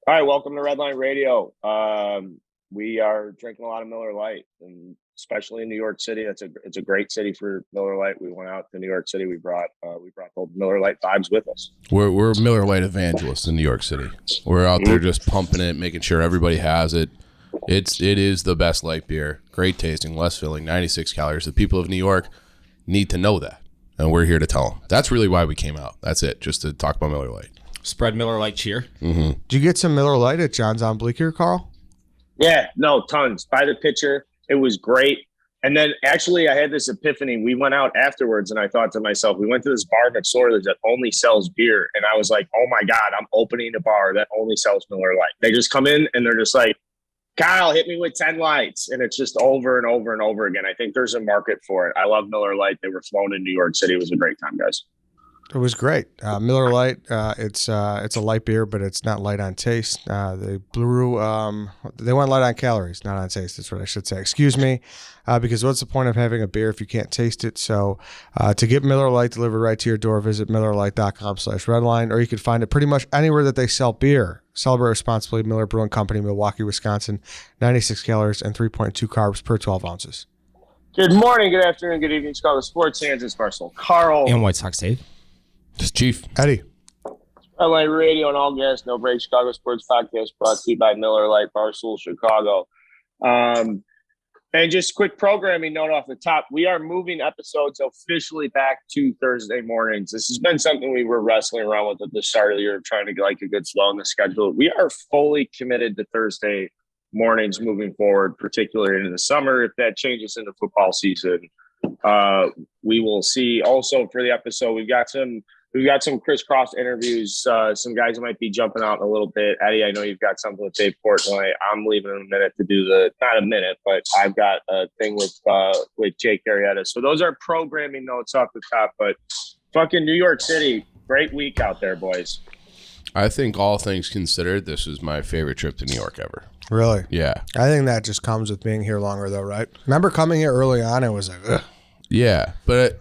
All right, welcome to Redline Radio. We are drinking a lot of Miller Lite, and especially in New York City. It's a great city for Miller Lite. We went out to New York City. We brought the Miller Lite vibes with us. We're Miller Lite evangelists in New York City. We're out there just pumping it, making sure everybody has it. It is the best light beer. Great tasting, less filling, 96 calories. The people of New York need to know that, and we're here to tell them. That's really why we came out. That's it, just to talk about Miller Lite. Spread Miller Lite cheer. Mm-hmm. Did you get some Miller Lite at John's on Bleecker, Carl? Yeah, no, tons. By the pitcher, it was great. And then actually I had this epiphany. We went out afterwards and I thought to myself, we went to this bar next door that only sells beer. And I was like, oh my God, I'm opening a bar that only sells Miller Lite. They just come in and they're just like, Kyle, hit me with 10 lights. And it's just over and over and over again. I think there's a market for it. I love Miller Lite. They were flown in New York City. It was a great time, guys. It was great. Miller Lite, it's a light beer, but it's not light on taste. They went light on calories, not on taste. That's what I should say. Excuse me, because what's the point of having a beer if you can't taste it? So to get Miller Lite delivered right to your door, visit MillerLite.com/Redline, or you can find it pretty much anywhere that they sell beer. Celebrate responsibly. Miller Brewing Company, Milwaukee, Wisconsin. 96 calories and 3.2 carbs per 12 ounces. Good morning, good afternoon, good evening, Chicago Sports fans. It's Barstool Carl. And White Sox Dave. It's Chief. Eddie. Redline Radio and All Gas, No Break, Chicago Sports Podcast brought to you by Miller Lite, Barstool, Chicago. And just quick programming note off the top. We are moving episodes officially back to Thursday mornings. This has been something we were wrestling around with at the start of the year, trying to get like a good flow in the schedule. We are fully committed to Thursday mornings moving forward, particularly into the summer. If that changes in the football season, we will see. Also for the episode, we've got some crisscross interviews, some guys that might be jumping out in a little bit. Eddie, I know you've got something with Dave Portnoy. I'm leaving in a minute to do not a minute, but I've got a thing with Jake Arrieta. So those are programming notes off the top, but fucking New York City, great week out there, boys. I think all things considered, this is my favorite trip to New York ever. Really? Yeah. I think that just comes with being here longer, though, right? Remember coming here early on, it was like, ugh. Yeah, but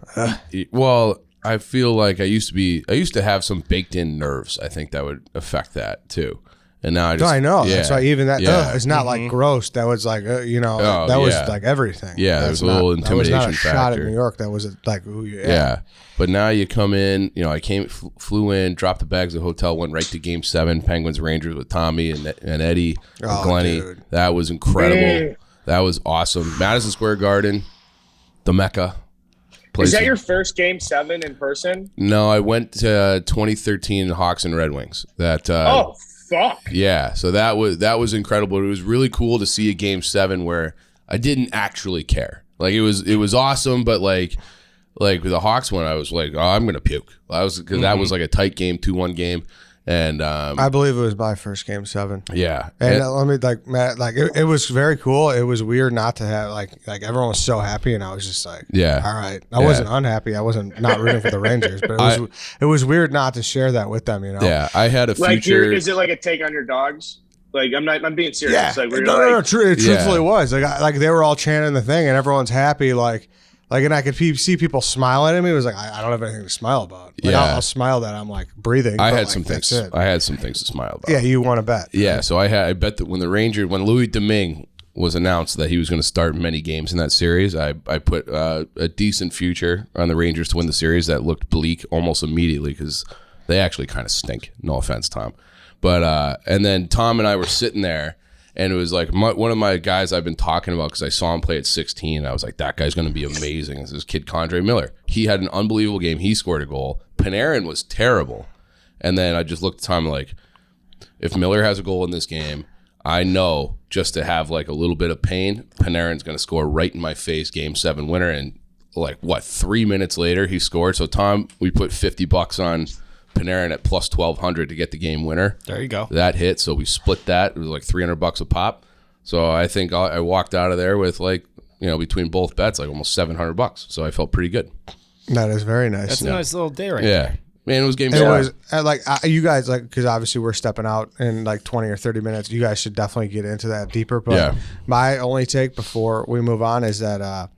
I feel like I used to have some baked in nerves. I think that would affect that too. And now I know. Yeah. That's why even that it's not like gross. That was like that was like everything. Yeah, there's a little intimidation that was not a factor. shot at New York. That was like ooh, yeah. Yeah. But now you come in, I flew in, dropped the bags at the hotel, went right to Game 7, Penguins Rangers with Tommy and Eddie and Glenny. Dude. That was incredible. That was awesome. Madison Square Garden, the Mecca. Is that your first Game 7 in person? No, I went to 2013 Hawks and Red Wings. Oh fuck! Yeah, so that was incredible. It was really cool to see a Game 7 where I didn't actually care. Like it was awesome, but like with the Hawks one, I was like, oh, I'm gonna puke. Because that was like a tight game, 2-1 game. And I believe it was my first Game 7. Yeah, and let me Matt, it was very cool. It was weird not to have like everyone was so happy, and I was just like, yeah, all right. I wasn't unhappy. I wasn't not rooting for the Rangers, but it was weird not to share that with them. Yeah, I had a future. Is it like a take on your dogs? Like I'm being serious. Yeah, Like, no, it truthfully was like they were all chanting the thing, and everyone's happy. Like, and I could see people smile at him. He was like, I don't have anything to smile about. Like, yeah. I'll smile that I'm like breathing. I had some things. I had some things to smile about. Yeah, you want to bet. Yeah, so I bet that when Louis Domingue was announced that he was going to start many games in that series, I put a decent future on the Rangers to win the series. That looked bleak almost immediately because they actually kind of stink. No offense, Tom. But and then Tom and I were sitting there. And it was like one of my guys I've been talking about because I saw him play at 16. I was like, that guy's going to be amazing. It's this kid, Condre Miller. He had an unbelievable game. He scored a goal. Panarin was terrible. And then I just looked at Tom like, if Miller has a goal in this game, I know just to have like a little bit of pain, Panarin's going to score right in my face, Game 7 winner. And 3 minutes later, he scored. So, Tom, we put $50 on Panarin at plus 1,200 to get the game winner. There you go. That hit, so we split that. It was like $300 a pop. So I think I walked out of there with between both bets, like almost $700. So I felt pretty good. That is very nice. That's a nice little day right there. Yeah. Man, it was game. It was you guys because obviously we're stepping out in like 20 or 30 minutes. You guys should definitely get into that deeper. But my only take before we move on is that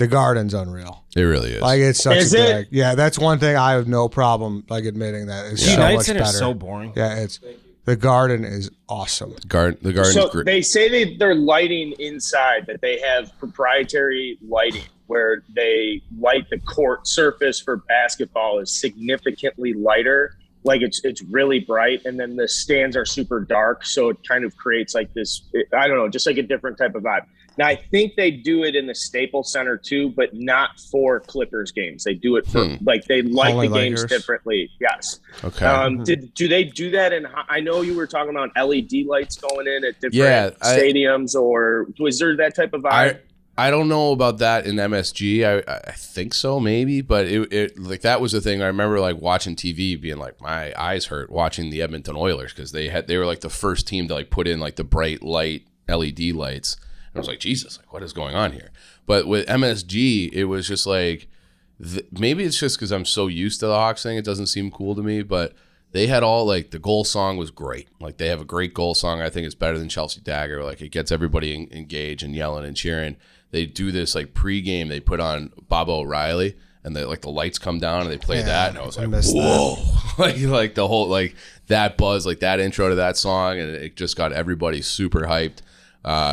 the Garden's unreal. It really is. Like it's such yeah, that's one thing I have no problem admitting that. It's so much better. Are so boring. Yeah, it's The garden is awesome. The garden So is great. they say they're lighting inside, that they have proprietary lighting where they light the court surface for basketball is significantly lighter. Like it's really bright, and then the stands are super dark, so it kind of creates like this, I don't know, just like a different type of vibe. Now, I think they do it in the Staples Center too, but not for Clippers games. They do it for like they light Only the games Lakers? differently. Yes. Okay. Do they do that? And I know you were talking about LED lights going in at different stadiums, or was there that type of vibe? I don't know about that in MSG. I think so, maybe, but it like that was the thing. I remember like watching TV, being like my eyes hurt watching the Edmonton Oilers because they were like the first team to like put in like the bright light LED lights. And I was like, Jesus, like what is going on here? But with MSG, it was just like maybe it's just because I'm so used to the Hawks thing, it doesn't seem cool to me, but. They had all like the goal song was great. Like they have a great goal song. I think it's better than Chelsea Dagger. Like it gets everybody engaged and yelling and cheering. They do this like pregame. They put on Bob O'Reilly and the like the lights come down and they play that. And I was like, whoa, like the whole like that buzz, like that intro to that song, and it just got everybody super hyped.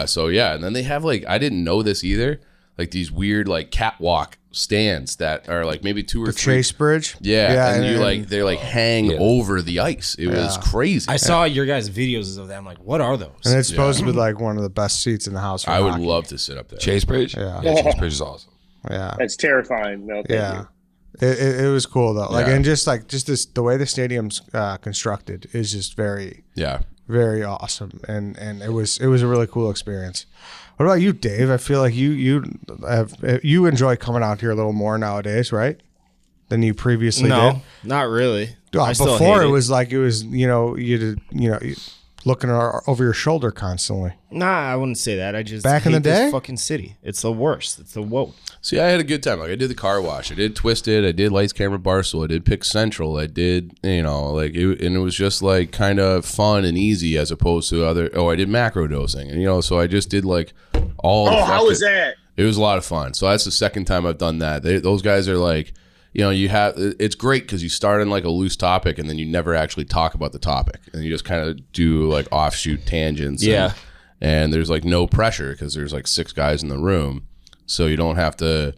So yeah, and then they have like I didn't know this either. Like these weird like catwalk stands that are like maybe two or three. Chase Bridge. Yeah, and you like they like hang over the ice. It was crazy. I saw your guys' videos of them. Like, what are those? And it's supposed to be like one of the best seats in the house. For I would hockey. love to sit up there. Chase Bridge? Yeah. Chase Bridge is awesome. Yeah. That's terrifying. No, thank you. It was cool though. Like Yeah. and just this the way the stadium's constructed is just very very awesome, and it was a really cool experience. What about you, Dave? I feel like you enjoy coming out here a little more nowadays, right? Than you previously did. Not really. Well, before it was like you looking over your shoulder constantly. Nah, I wouldn't say that. I just Back in hate the day? this fucking city. It's the worst. It's the woke. See, I had a good time. Like I did the car wash. I did Twisted. I did Lights Camera Barstool. I did Pick Central. I did and it was just like kind of fun and easy as opposed to other. Oh, I did macro dosing, and so I just did like all. Oh, how was that? It was a lot of fun. So that's the second time I've done that. Those guys are like, it's great because you start on like a loose topic and then you never actually talk about the topic and you just kind of do like offshoot tangents. Yeah. And there's like no pressure because there's like 6 guys in the room. So you don't have to,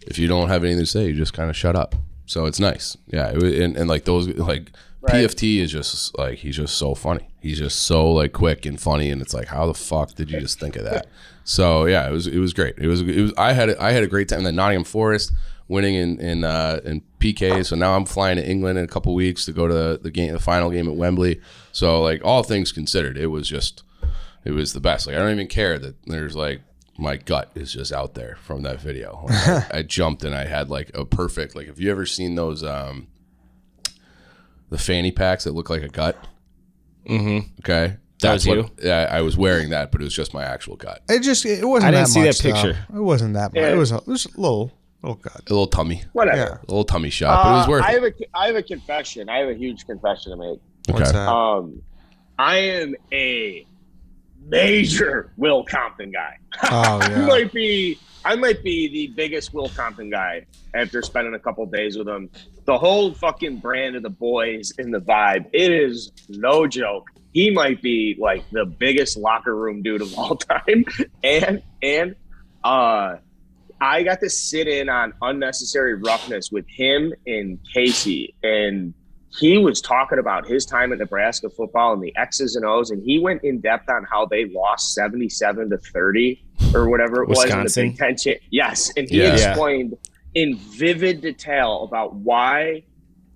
if you don't have anything to say, you just kind of shut up. So it's nice. Yeah. And like those, like PFT is just like, he's just so funny. He's just so like quick and funny. And it's like, how the fuck did you just think of that? So yeah, it was great. It was, I had a great time. The Nottingham Forest winning in PK. So now I'm flying to England in a couple weeks to go to the final game at Wembley. So like all things considered, it was the best. Like I don't even care that there's like my gut is just out there from that video. Like, I jumped and I had like a perfect, like have you ever seen those the fanny packs that look like a gut? Mm-hmm. Okay. That was you? Yeah, I was wearing that, but it was just my actual gut. It wasn't. I didn't that see much, that picture. Though. It wasn't that much. Yeah. It was a little gut. A little tummy. Whatever. Yeah. A little tummy shot, but it was worth it. I have a confession. I have a huge confession to make. What's Okay. that? I am a major Will Compton guy. Oh I yeah. might be the biggest Will Compton guy after spending a couple days with him. The whole fucking brand of the boys and the vibe, it is no joke. He might be like the biggest locker room dude of all time. And I got to sit in on Unnecessary Roughness with him and Casey, and he was talking about his time at Nebraska football and the X's and O's, and he went in depth on how they lost 77-30 or whatever it Wisconsin? was in the Big Ten. Yes, and he explained in vivid detail about why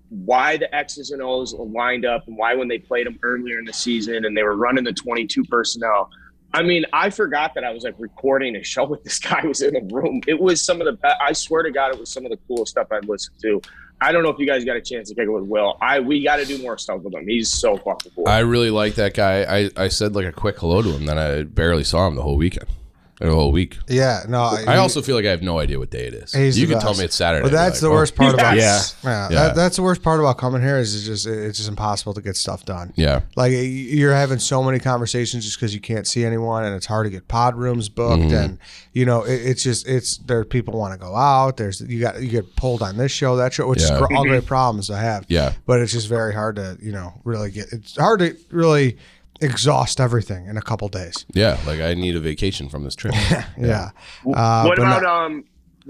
the X's and O's lined up and why when they played them earlier in the season and they were running the 22 personnel. I mean, I forgot that I was like recording a show with this guy who was in the room. It was some of the best. I swear to God, it was some of the coolest stuff I've listened to. I don't know if you guys got a chance to kick it with Will. We got to do more stuff with him. He's so fucking cool. I really like that guy. I said like a quick hello to him, then I barely saw him the whole weekend. a whole week. Yeah, no. I also feel like I have no idea what day it is. He's You the can tell best. me it's Saturday. But that's I'd be the worst part about Yeah. That's the worst part about coming here is it's just impossible to get stuff done. Yeah. Like you're having so many conversations just because you can't see anyone, and it's hard to get pod rooms booked, and there people want to go out. You get pulled on this show, that show, which is all great problems to have. Yeah. But it's just very hard to it's hard to really exhaust everything in a couple days. Yeah, like I need a vacation from this trip. Yeah. What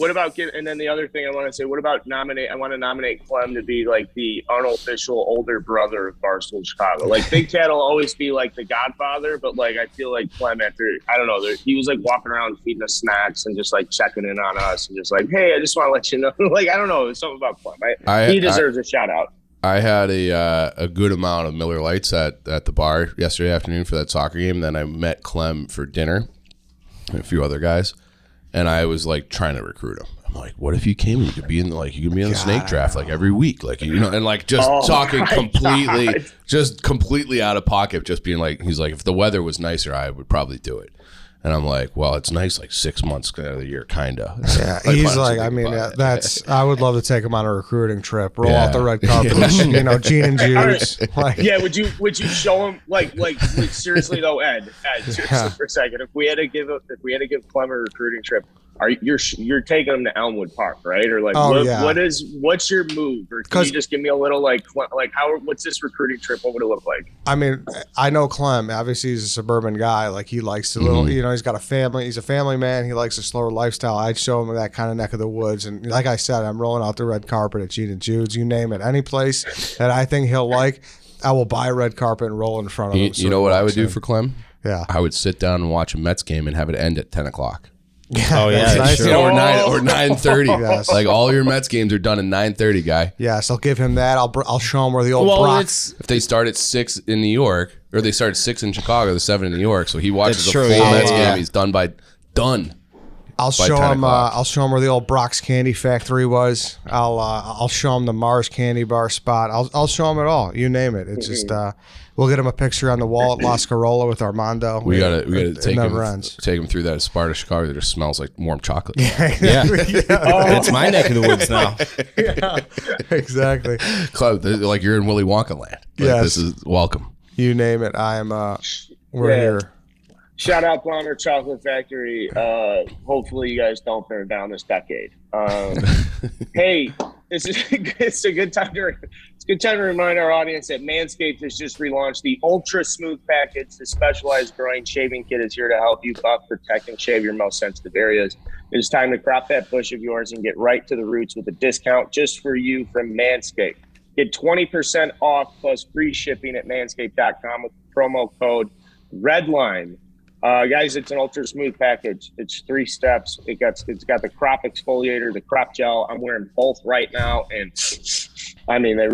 about and then the other thing I want to say, what about I want to nominate Clem to be like the unofficial older brother of Barstool Chicago. Like Big Cat will always be like the godfather, but like I feel like Clem he was like walking around feeding us snacks and just like checking in on us and just like, hey, I just want to let you know. Like, I don't know, there's something about Clem. He deserves a shout out. I had a good amount of Miller Lights at the bar yesterday afternoon for that soccer game. Then I met Clem for dinner and a few other guys, and I was like trying to recruit him. I'm like, what if you came and you could be in the snake draft like every week, like and like just talking completely out of pocket, just being like, he's like, if the weather was nicer, I would probably do it. And I'm like, well, it's nice like 6 months out of the year, kind of. Yeah, he's like, I mean, I would love to take him on a recruiting trip, roll out the red carpet, Gene and Jude's. Like, yeah, would you show him like seriously though, Ed, seriously for a second, if we had to give Clem a recruiting trip, you're taking him to Elmwood Park, right? Or like, what's your move? Or can you just give me a little what's this recruiting trip? What would it look like? I mean, I know Clem. Obviously, he's a suburban guy. Like he likes to he's got a family. He's a family man. He likes a slower lifestyle. I'd show him that kind of neck of the woods. And like I said, I'm rolling out the red carpet at Gene and Jude's. You name it, any place that I think he'll like, I will buy a red carpet and roll in front of him. You know what I would do for Clem? Yeah, I would sit down and watch a Mets game and have it end at 10 o'clock. Oh yeah, nice. sure. Or 9:30. Yes. Like all your Mets games are done at 9:30, guy. Yes, I'll give him that. I'll show him where the old Brock. If they start at 6 in New York, or they start at 6 in Chicago, the 7 in New York, so he watches a full Mets game. He's done. I'll show him. I'll show him where the old Brock's Candy Factory was. I'll show him the Mars Candy Bar spot. I'll show him it all. You name it. It's just we'll get him a picture on the wall at La Scarola with Armando. We gotta take him through that Sparta Chicago that just smells like warm chocolate. Yeah. It's my neck of the woods now. Yeah, exactly. Like you're in Willy Wonka land. Like, this is welcome. You name it. I am. We're here. Shout out Blonder Chocolate Factory. Hopefully you guys don't burn down this decade. Hey, it's a good time to remind our audience that Manscaped has just relaunched the Ultra Smooth Package. The specialized groin shaving kit is here to help you buff, protect, and shave your most sensitive areas. It's time to crop that bush of yours and get right to the roots with a discount just for you from Manscaped. Get 20% off plus free shipping at manscaped.com with the promo code REDLINE. Guys, it's an ultra smooth package. It's 3 steps. It's got the crop exfoliator, the crop gel. I'm wearing both right now, and I mean they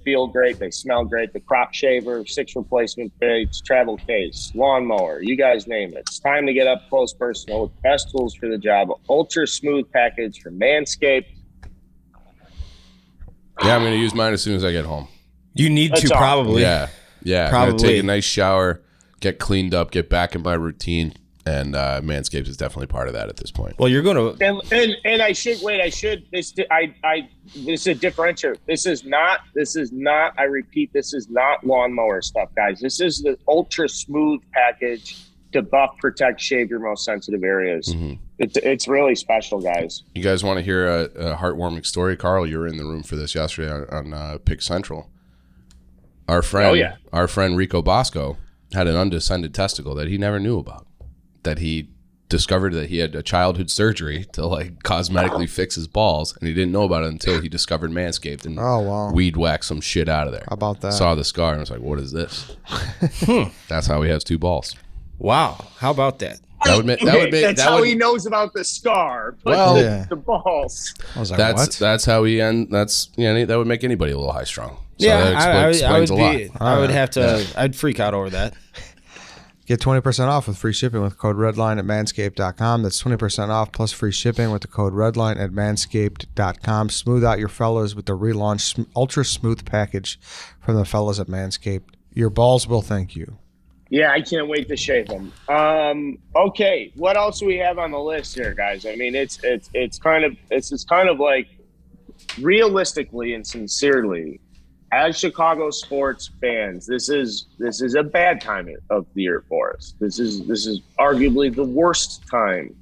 feel great. They smell great. The crop shaver, 6 replacement blades, travel case, lawnmower. You guys name it. It's time to get up close personal with the best tools for the job. Ultra smooth package from Manscaped. Yeah, I'm gonna use mine as soon as I get home. You need to probably. Yeah. Probably. I'm gonna take a nice shower, get cleaned up, get back in my routine, and Manscaped is definitely part of that at this point. Well, you're going to, and I should wait. This is a differentiator. This is not. I repeat, this is not lawnmower stuff, guys. This is the ultra smooth package to buff, protect, shave your most sensitive areas. Mm-hmm. It's really special, guys. You guys want to hear a heartwarming story? Carl, you were in the room for this yesterday on Pick Central. Our friend Rico Bosco had an undescended testicle that he never knew about. That he discovered that he had a childhood surgery to like cosmetically fix his balls, and he didn't know about it until he discovered Manscaped and weed whacked some shit out of there. How about that? Saw the scar and was like, "What is this?" That's how he has 2 balls. Wow, how about that? That's how he knows about the scar. But the balls. I was like, that's how he that would make anybody a little high strung. So yeah, explains a lot. I would have to. I'd freak out over that. Get 20% off with free shipping with code REDLINE at manscaped.com. That's 20% off plus free shipping with the code REDLINE at manscaped.com. Smooth out your fellas with the relaunched Ultra Smooth package from the fellas at Manscaped. Your balls will thank you. Yeah, I can't wait to shave them. Okay, what else do we have on the list here, guys? I mean, it's kind of like realistically and sincerely, as Chicago sports fans, this is a bad time of the year for us. This is arguably the worst time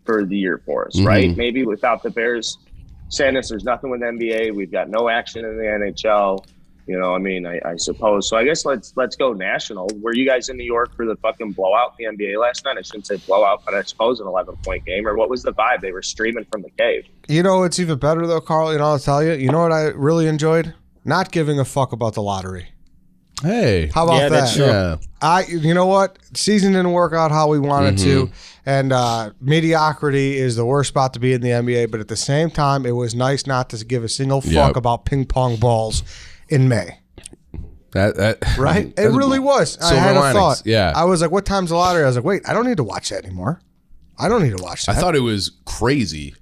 for the year for us, right? Maybe without the Bears sadness, there's nothing with NBA. We've got no action in the NHL. You know, I mean, I suppose. So I guess let's go national. Were you guys in New York for the fucking blowout in the NBA last night? I shouldn't say blowout, but I suppose an 11-point game. Or what was the vibe? They were streaming from the cave. You know what's even better though, Carl? You know, I'll tell you. You know what I really enjoyed? Not giving a fuck about the lottery. Hey, how about that? That's true. Yeah. You know what? Season didn't work out how we wanted to, and mediocrity is the worst spot to be in the NBA. But at the same time, it was nice not to give a single fuck about ping pong balls in May. Right? It really was. I had a thought. Yeah. I was like, what time's the lottery? I was like, wait, I don't need to watch that anymore. I don't need to watch that. I thought it was crazy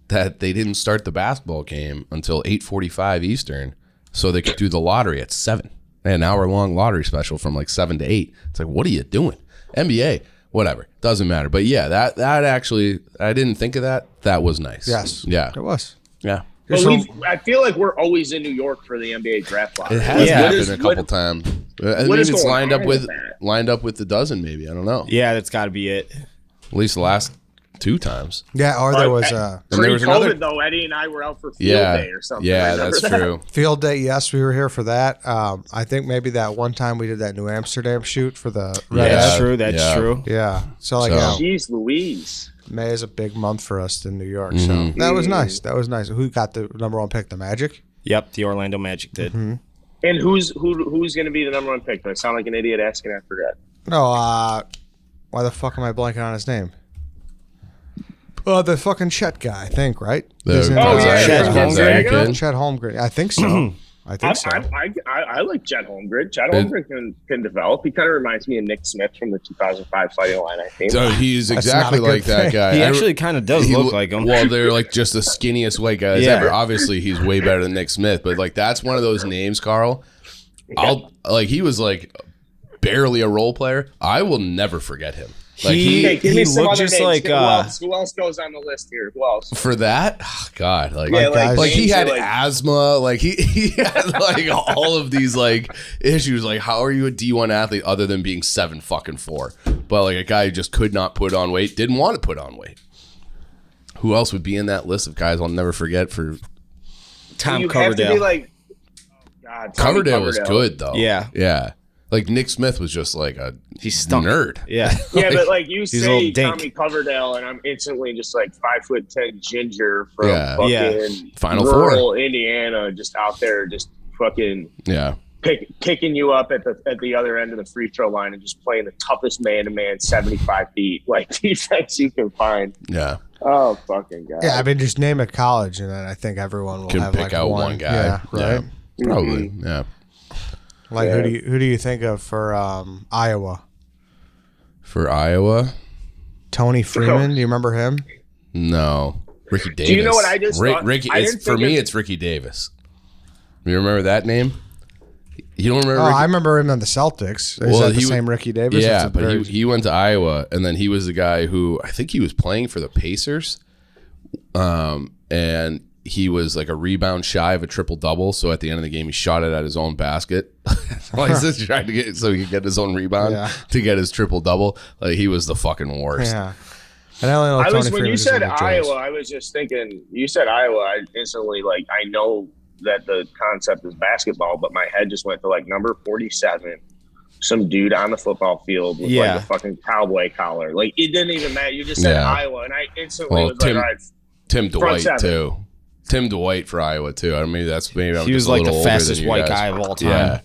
that they didn't start the basketball game until 8:45 Eastern so they could do the lottery at 7. They had an hour-long lottery special from like 7 to 8. It's like, what are you doing? NBA, whatever. Doesn't matter. But yeah, that actually, I didn't think of that. That was nice. Yes. Yeah. It was. Yeah. But I feel like we're always in New York for the NBA draft lottery. It has happened a couple times. I mean, it's lined up with the dozen, maybe. I don't know. Yeah, that's got to be it. At least the last 2 times. Yeah, or there was pre-COVID though. Eddie and I were out for field day or something. Yeah, that's true. Field day, yes, we were here for that. I think maybe that one time we did that New Amsterdam shoot for the That's true. That's true. Yeah, so jeez Louise. May is a big month for us in New York, so that was nice. That was nice. Who got the number 1 pick? The Magic. Yep, the Orlando Magic did. And who's going to be the number 1 pick? Do I sound like an idiot asking? I forgot. No, why the fuck am I blanking on his name? The fucking Chet guy, I think, right? Chet Holmgren. Chet Holmgren. I think so. I like Chet Holmgren. Chet Holmgren can develop. He kind of reminds me of Nick Smith from the 2005 Fighting Illini team. So he's exactly like that guy. He actually kind of does look like him. Well, they're like just the skinniest white guys ever. Obviously, he's way better than Nick Smith, but like that's one of those names, Carl. He was like barely a role player. I will never forget him. Like he looked just like who else goes on the list here? Who else? For that? Oh, God, like he had asthma, like he had like all of these like issues. Like, how are you a D1 athlete other than being 7'4"? But like a guy who just could not put on weight, didn't want to put on weight. Who else would be in that list of guys I'll never forget? For Tom Coverdale. Coverdale was good though. Yeah. Like Nick Smith was just like a nerd. Yeah. But like you say Tommy Coverdale and I'm instantly just like 5'10" ginger from fucking Final rural Four. Indiana, just out there just fucking kicking you up at the other end of the free throw line and just playing the toughest man-to-man 75 feet like defense you can find. Yeah. Oh fucking God. Yeah, I mean just name a college and then I think everyone will have pick like out one guy. Yeah, right? Yeah. Probably. Yeah. Like who do you think of for Iowa? For Ioa? Tony Freeman, do you remember him? No. Ricky Davis. Do you know what I just thought? It's Ricky Davis. You remember that name? You don't remember? I remember him on the Celtics. Is that the same Ricky Davis? Yeah, but he went to Iowa, and then he was the guy who I think he was playing for the Pacers, and he was like a rebound shy of a triple-double. So at the end of the game, he shot it at his own basket. He's just trying to get so he could get his own rebound to get his triple-double. Like he was the fucking worst. Yeah. And I only know Tony Freeman when you said Iowa, I was just thinking. You said Iowa, I instantly I know that the concept is basketball, but my head just went to like number 47, some dude on the football field with like a fucking cowboy collar. Like it didn't even matter. You just said Iowa, and I instantly was like, all right, Tim Dwight too. Tim Dwight for Iowa too. I mean, he was like the fastest white guy of all time. Yeah.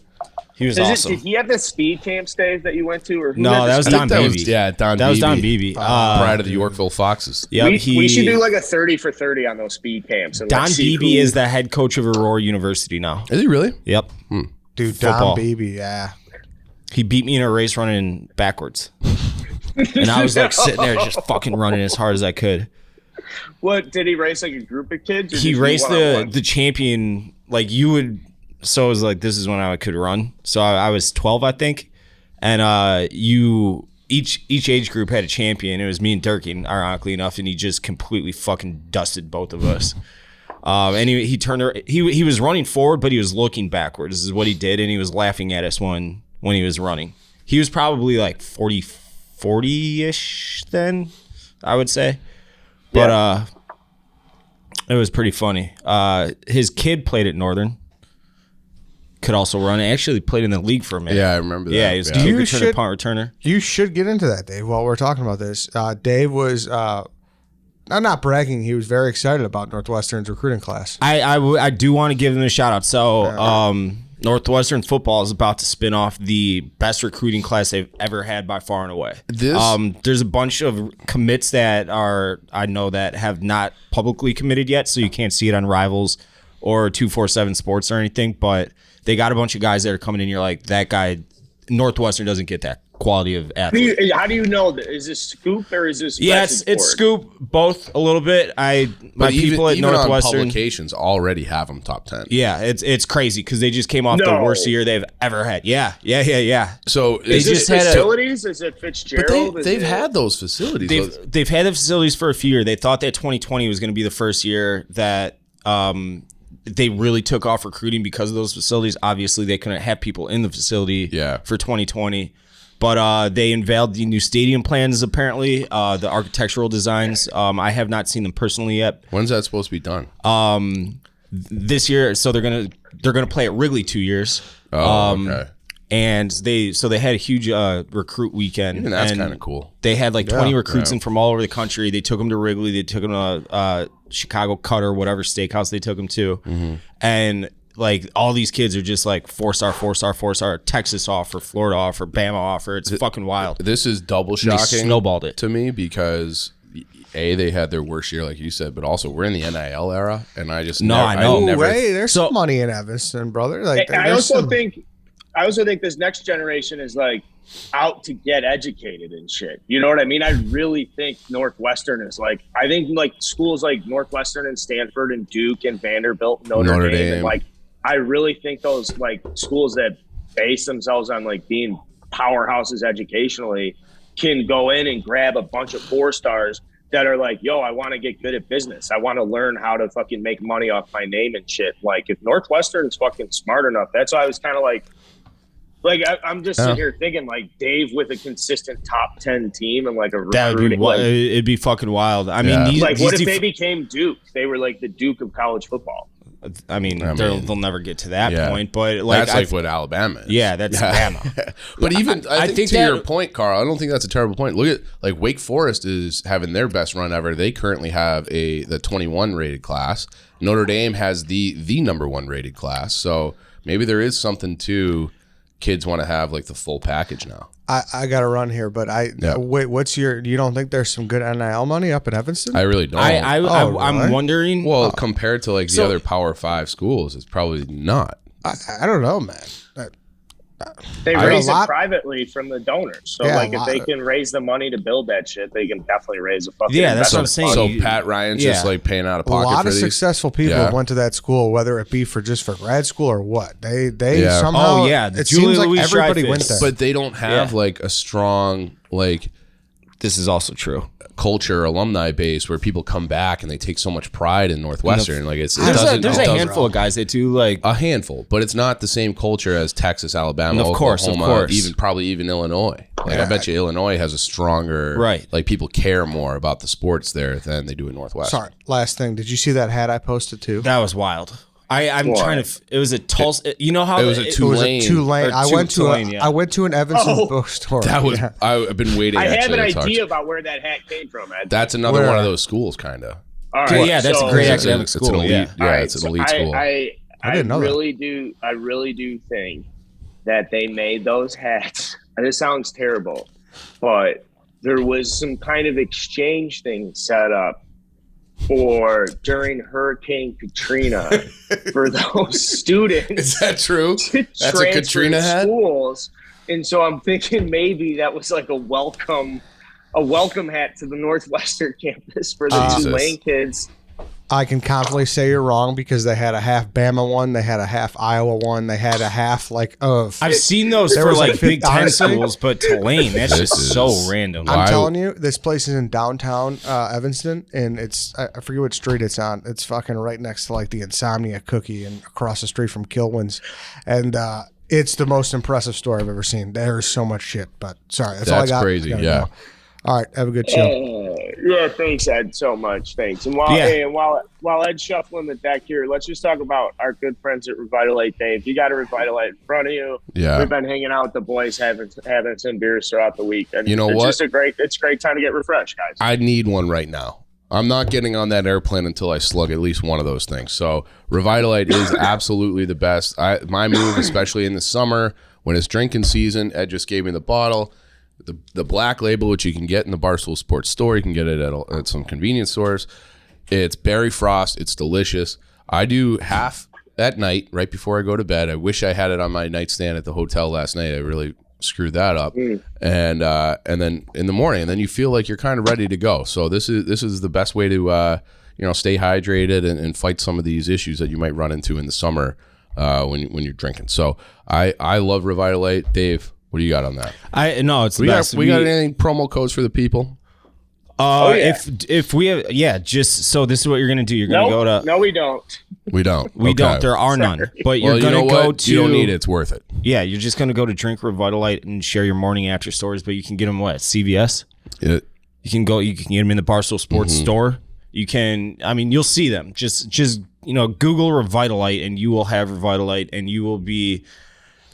He was awesome. Did he have the speed camp stays that you went to? Or no, that was Don Beebe. That was Don Beebe. Pride of the Yorkville Foxes. Yeah, we should do like a 30 for 30 on those speed camps. And Don Beebe is the head coach of Aurora University now. Is he really? Yep. Dude, Football. Don Beebe, yeah. He beat me in a race running backwards. And I was like sitting there just fucking running as hard as I could. What, did he race like a group of kids? Or he raced the champion, like you would. So it was like, this is when I could run. So I was 12, I think. and each age group had a champion. It was me and Durkin, ironically enough, and he just completely fucking dusted both of us. And he was running forward, but he was looking backwards. This is what he did, and he was laughing at us when he was running. He was probably like 40-ish then, I would say. But it was pretty funny. His kid played at Northern. Could also run. He actually played in the league for a minute. Yeah, I remember that. Yeah, he was kick returner, punt returner. You should get into that, Dave, while we're talking about this. Dave was... I'm not bragging. He was very excited about Northwestern's recruiting class. I do want to give them a shout out. So Northwestern football is about to spin off the best recruiting class they've ever had by far and away. There's a bunch of commits that I know that have not publicly committed yet, so you can't see it on Rivals or 247 Sports or anything. But they got a bunch of guys that are coming in. You're like, that guy, Northwestern doesn't get that quality of athlete. How do you know that? Is this scoop or is this? Yeah, it's scoop, both a little bit. People at Northwestern publications already have them top 10. Yeah, it's crazy because they just came off the worst year they've ever had. Yeah. So is this facilities? Is it Fitzgerald? But they've had those facilities. They've had the facilities for a few years. They thought that 2020 was going to be the first year that they really took off recruiting because of those facilities. Obviously, they couldn't have people in the facility for 2020. But they unveiled the new stadium plans, apparently, the architectural designs. I have not seen them personally yet. When's that supposed to be done? This year. So they're gonna play at Wrigley 2 years. Okay. And they had a huge recruit weekend. Even that's kind of cool. They had like 20 recruits in from all over the country. They took them to Wrigley. They took them to Chicago Cutter, whatever steakhouse they took them to, and like all these kids are just like 4-star, Texas offer, Florida offer, Bama offer. It's fucking wild. This is double shocking. They snowballed it to me because they had their worst year, like you said, but also we're in the NIL era, and I just I know. There's some money in Evanston, brother. Like I also think this next generation is like out to get educated and shit. You know what I mean? I really think Northwestern is like, I think like schools like Northwestern and Stanford and Duke and Vanderbilt, Notre Dame. And like, I really think those like schools that base themselves on like being powerhouses educationally can go in and grab a bunch of 4-stars that are like, yo, I want to get good at business. I want to learn how to fucking make money off my name and shit. Like if Northwestern's fucking smart enough, that's why I was kind of like I'm just sitting here thinking like Dave with a consistent top 10 team and like a recruiting. It'd be fucking wild. I mean, what if they became Duke? They were like the Duke of college football. I mean, they'll never get to that point, but like that's what Alabama is. Yeah, that's Bama. But even I think to your point, Carl, I don't think that's a terrible point. Look at like Wake Forest is having their best run ever. They currently have the 21 rated class. Notre Dame has the number 1 rated class. So maybe there is something to kids want to have like the full package now. I got to run here, but wait, you don't think there's some good NIL money up in Evanston? I really don't. I'm wondering. Well, compared to like the other Power 5 schools, it's probably not. I don't know, man. They raise it privately from the donors. So if they can raise the money to build that shit, they can definitely raise a fucking that's what I'm saying. So Pat Ryan's just like paying out of pocket. A lot for of these successful people went to that school, whether it be for grad school or what. They somehow it seems like everybody went there. But they don't have like a strong like this is also true. Culture alumni base where people come back and they take so much pride in Northwestern. Like there's a handful of guys that do like a handful, but it's not the same culture as Texas, Alabama, Oklahoma, even Illinois. Like I bet you Illinois has a stronger like people care more about the sports there than they do in Northwestern. Sorry, last thing. Did you see that hat I posted too? That was wild. I'm trying to. It was a Tulsa. You know how it was a Tulane. I went to an Evanston bookstore. That was. I've been waiting. I have an idea about where that hat came from, Ed. That's another one of those schools, kind of. Right, yeah, that's a great academic school. It's an elite school. I really do think that they made those hats. And this sounds terrible, but there was some kind of exchange thing set up for during Hurricane Katrina for those students. Is that true? That's a Katrina hat? Schools. And so I'm thinking maybe that was like a welcome hat to the Northwestern campus for the Tulane kids I can confidently say you're wrong because they had a half Bama one, they had a half Iowa one, they had a half of. I've seen those for like Big Ten schools, but Tulane, that's just so random. I'm telling you, this place is in downtown Evanston, and I forget what street it's on. It's fucking right next to like the Insomnia Cookie and across the street from Kilwin's, and it's the most impressive store I've ever seen. There's so much shit, but sorry, that's all I got. That's crazy, yeah. Go. All right, have a good show. Yeah, thanks, Ed, so much. Thanks. And while Ed's shuffling the deck here, let's just talk about our good friends at Revitalite. Dave, you got a Revitalite in front of you. Yeah, we've been hanging out with the boys, having some beers throughout the week. And you know it's what? Just it's a great time to get refreshed, guys. I need one right now. I'm not getting on that airplane until I slug at least one of those things. So Revitalite is absolutely the best. My move, especially in the summer when it's drinking season. Ed just gave me the bottle. The black label, which you can get in the Barstool Sports store. You can get it at some convenience stores. It's berry frost. It's delicious. I do half at night right before I go to bed. I wish I had it on my nightstand at the hotel last night. I really screwed that up. And then in the morning, and then you feel like you're kind of ready to go. So this is the best way to stay hydrated and fight some of these issues that you might run into in the summer when you're drinking. So I love Revitalite. Dave, what do you got on that? It's the best. We got any promo codes for the people? If we have, just so this is what you're gonna do. You're gonna go to. No, we don't. We don't. We don't. There are none. But you're gonna go to. You don't need it. It's worth it. Yeah, you're just gonna go to Drink Revitalite and share your morning after stories. But you can get them at CVS. You can get them in the Barstool Sports store. You can. I mean, you'll see them. Just Google Revitalite and you will have Revitalite and you will be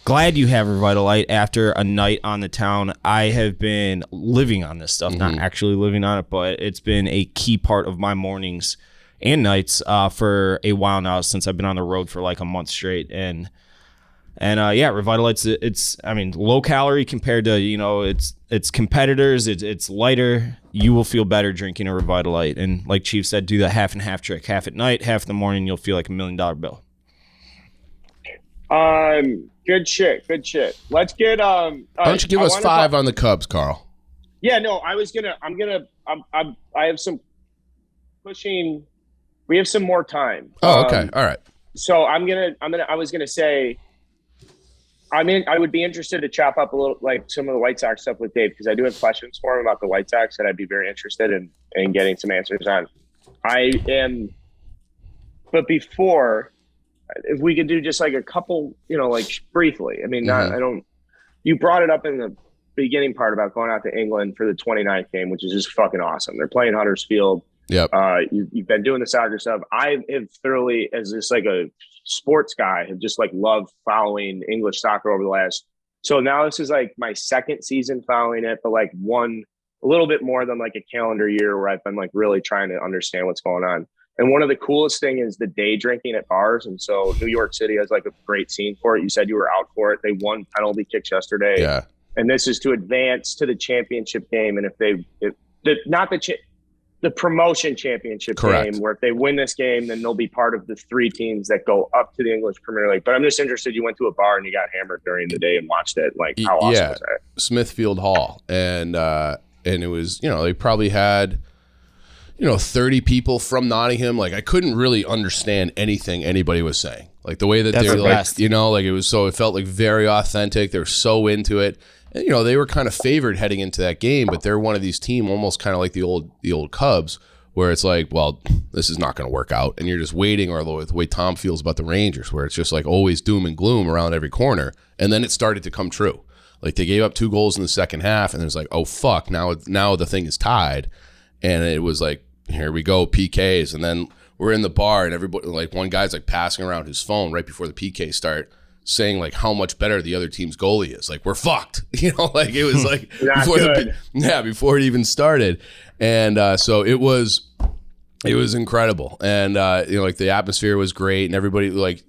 glad you have Revitalite after a night on the town. I have been living on this stuff, not actually living on it, but it's been a key part of my mornings and nights for a while now, since I've been on the road for like a month straight. And Revitalite's it's low calorie compared to its competitors. It's lighter. You will feel better drinking a Revitalite. And like Chief said, do the half and half trick. Half at night, half in the morning. You'll feel like $1 million bill. Good shit. Let's get why don't you give us 5 on the Cubs, Carl? Yeah, no, I have some pushing. We have some more time. Oh, okay. All right. So I was gonna say, I would be interested to chop up a little, like some of the White Sox stuff with Dave, because I do have questions for him about the White Sox that I'd be very interested in getting some answers on. But before, if we could do just like a couple, briefly. I mean, you brought it up in the beginning part about going out to England for the 29th game, which is just fucking awesome. They're playing Huddersfield. Yep. You've been doing the soccer stuff. I have thoroughly, as just like a sports guy, have just like loved following English soccer over the last. So now this is like my second season following it, but like a little bit more than like a calendar year where I've been like really trying to understand what's going on. And one of the coolest thing is the day drinking at bars. And so New York City has like a great scene for it. You said you were out for it. They won penalty kicks yesterday. Yeah. And this is to advance to the championship game. And the promotion championship game, where if they win this game, then they'll be part of the 3 teams that go up to the English Premier League. But I'm just interested, you went to a bar and you got hammered during the day and watched it. Like, how awesome was that? Smithfield Hall. And it was, they probably had 30 people from Nottingham. Like, I couldn't really understand anything anybody was saying. Like the way that they were like, it felt like very authentic. They're so into it. And, they were kind of favored heading into that game, but they're one of these teams almost kind of like the old Cubs, where it's like, well, this is not going to work out. And you're just waiting, or the way Tom feels about the Rangers, where it's just like always doom and gloom around every corner. And then it started to come true. Like they gave up 2 goals in the second half, and it was like, oh, fuck, now the thing is tied. And it was like, here we go, PKs. And then we're in the bar, and everybody, like one guy's like passing around his phone right before the PK start, saying like how much better the other team's goalie is. Like, we're fucked. Like it was like before it even started. And so it was incredible. And like the atmosphere was great, and everybody like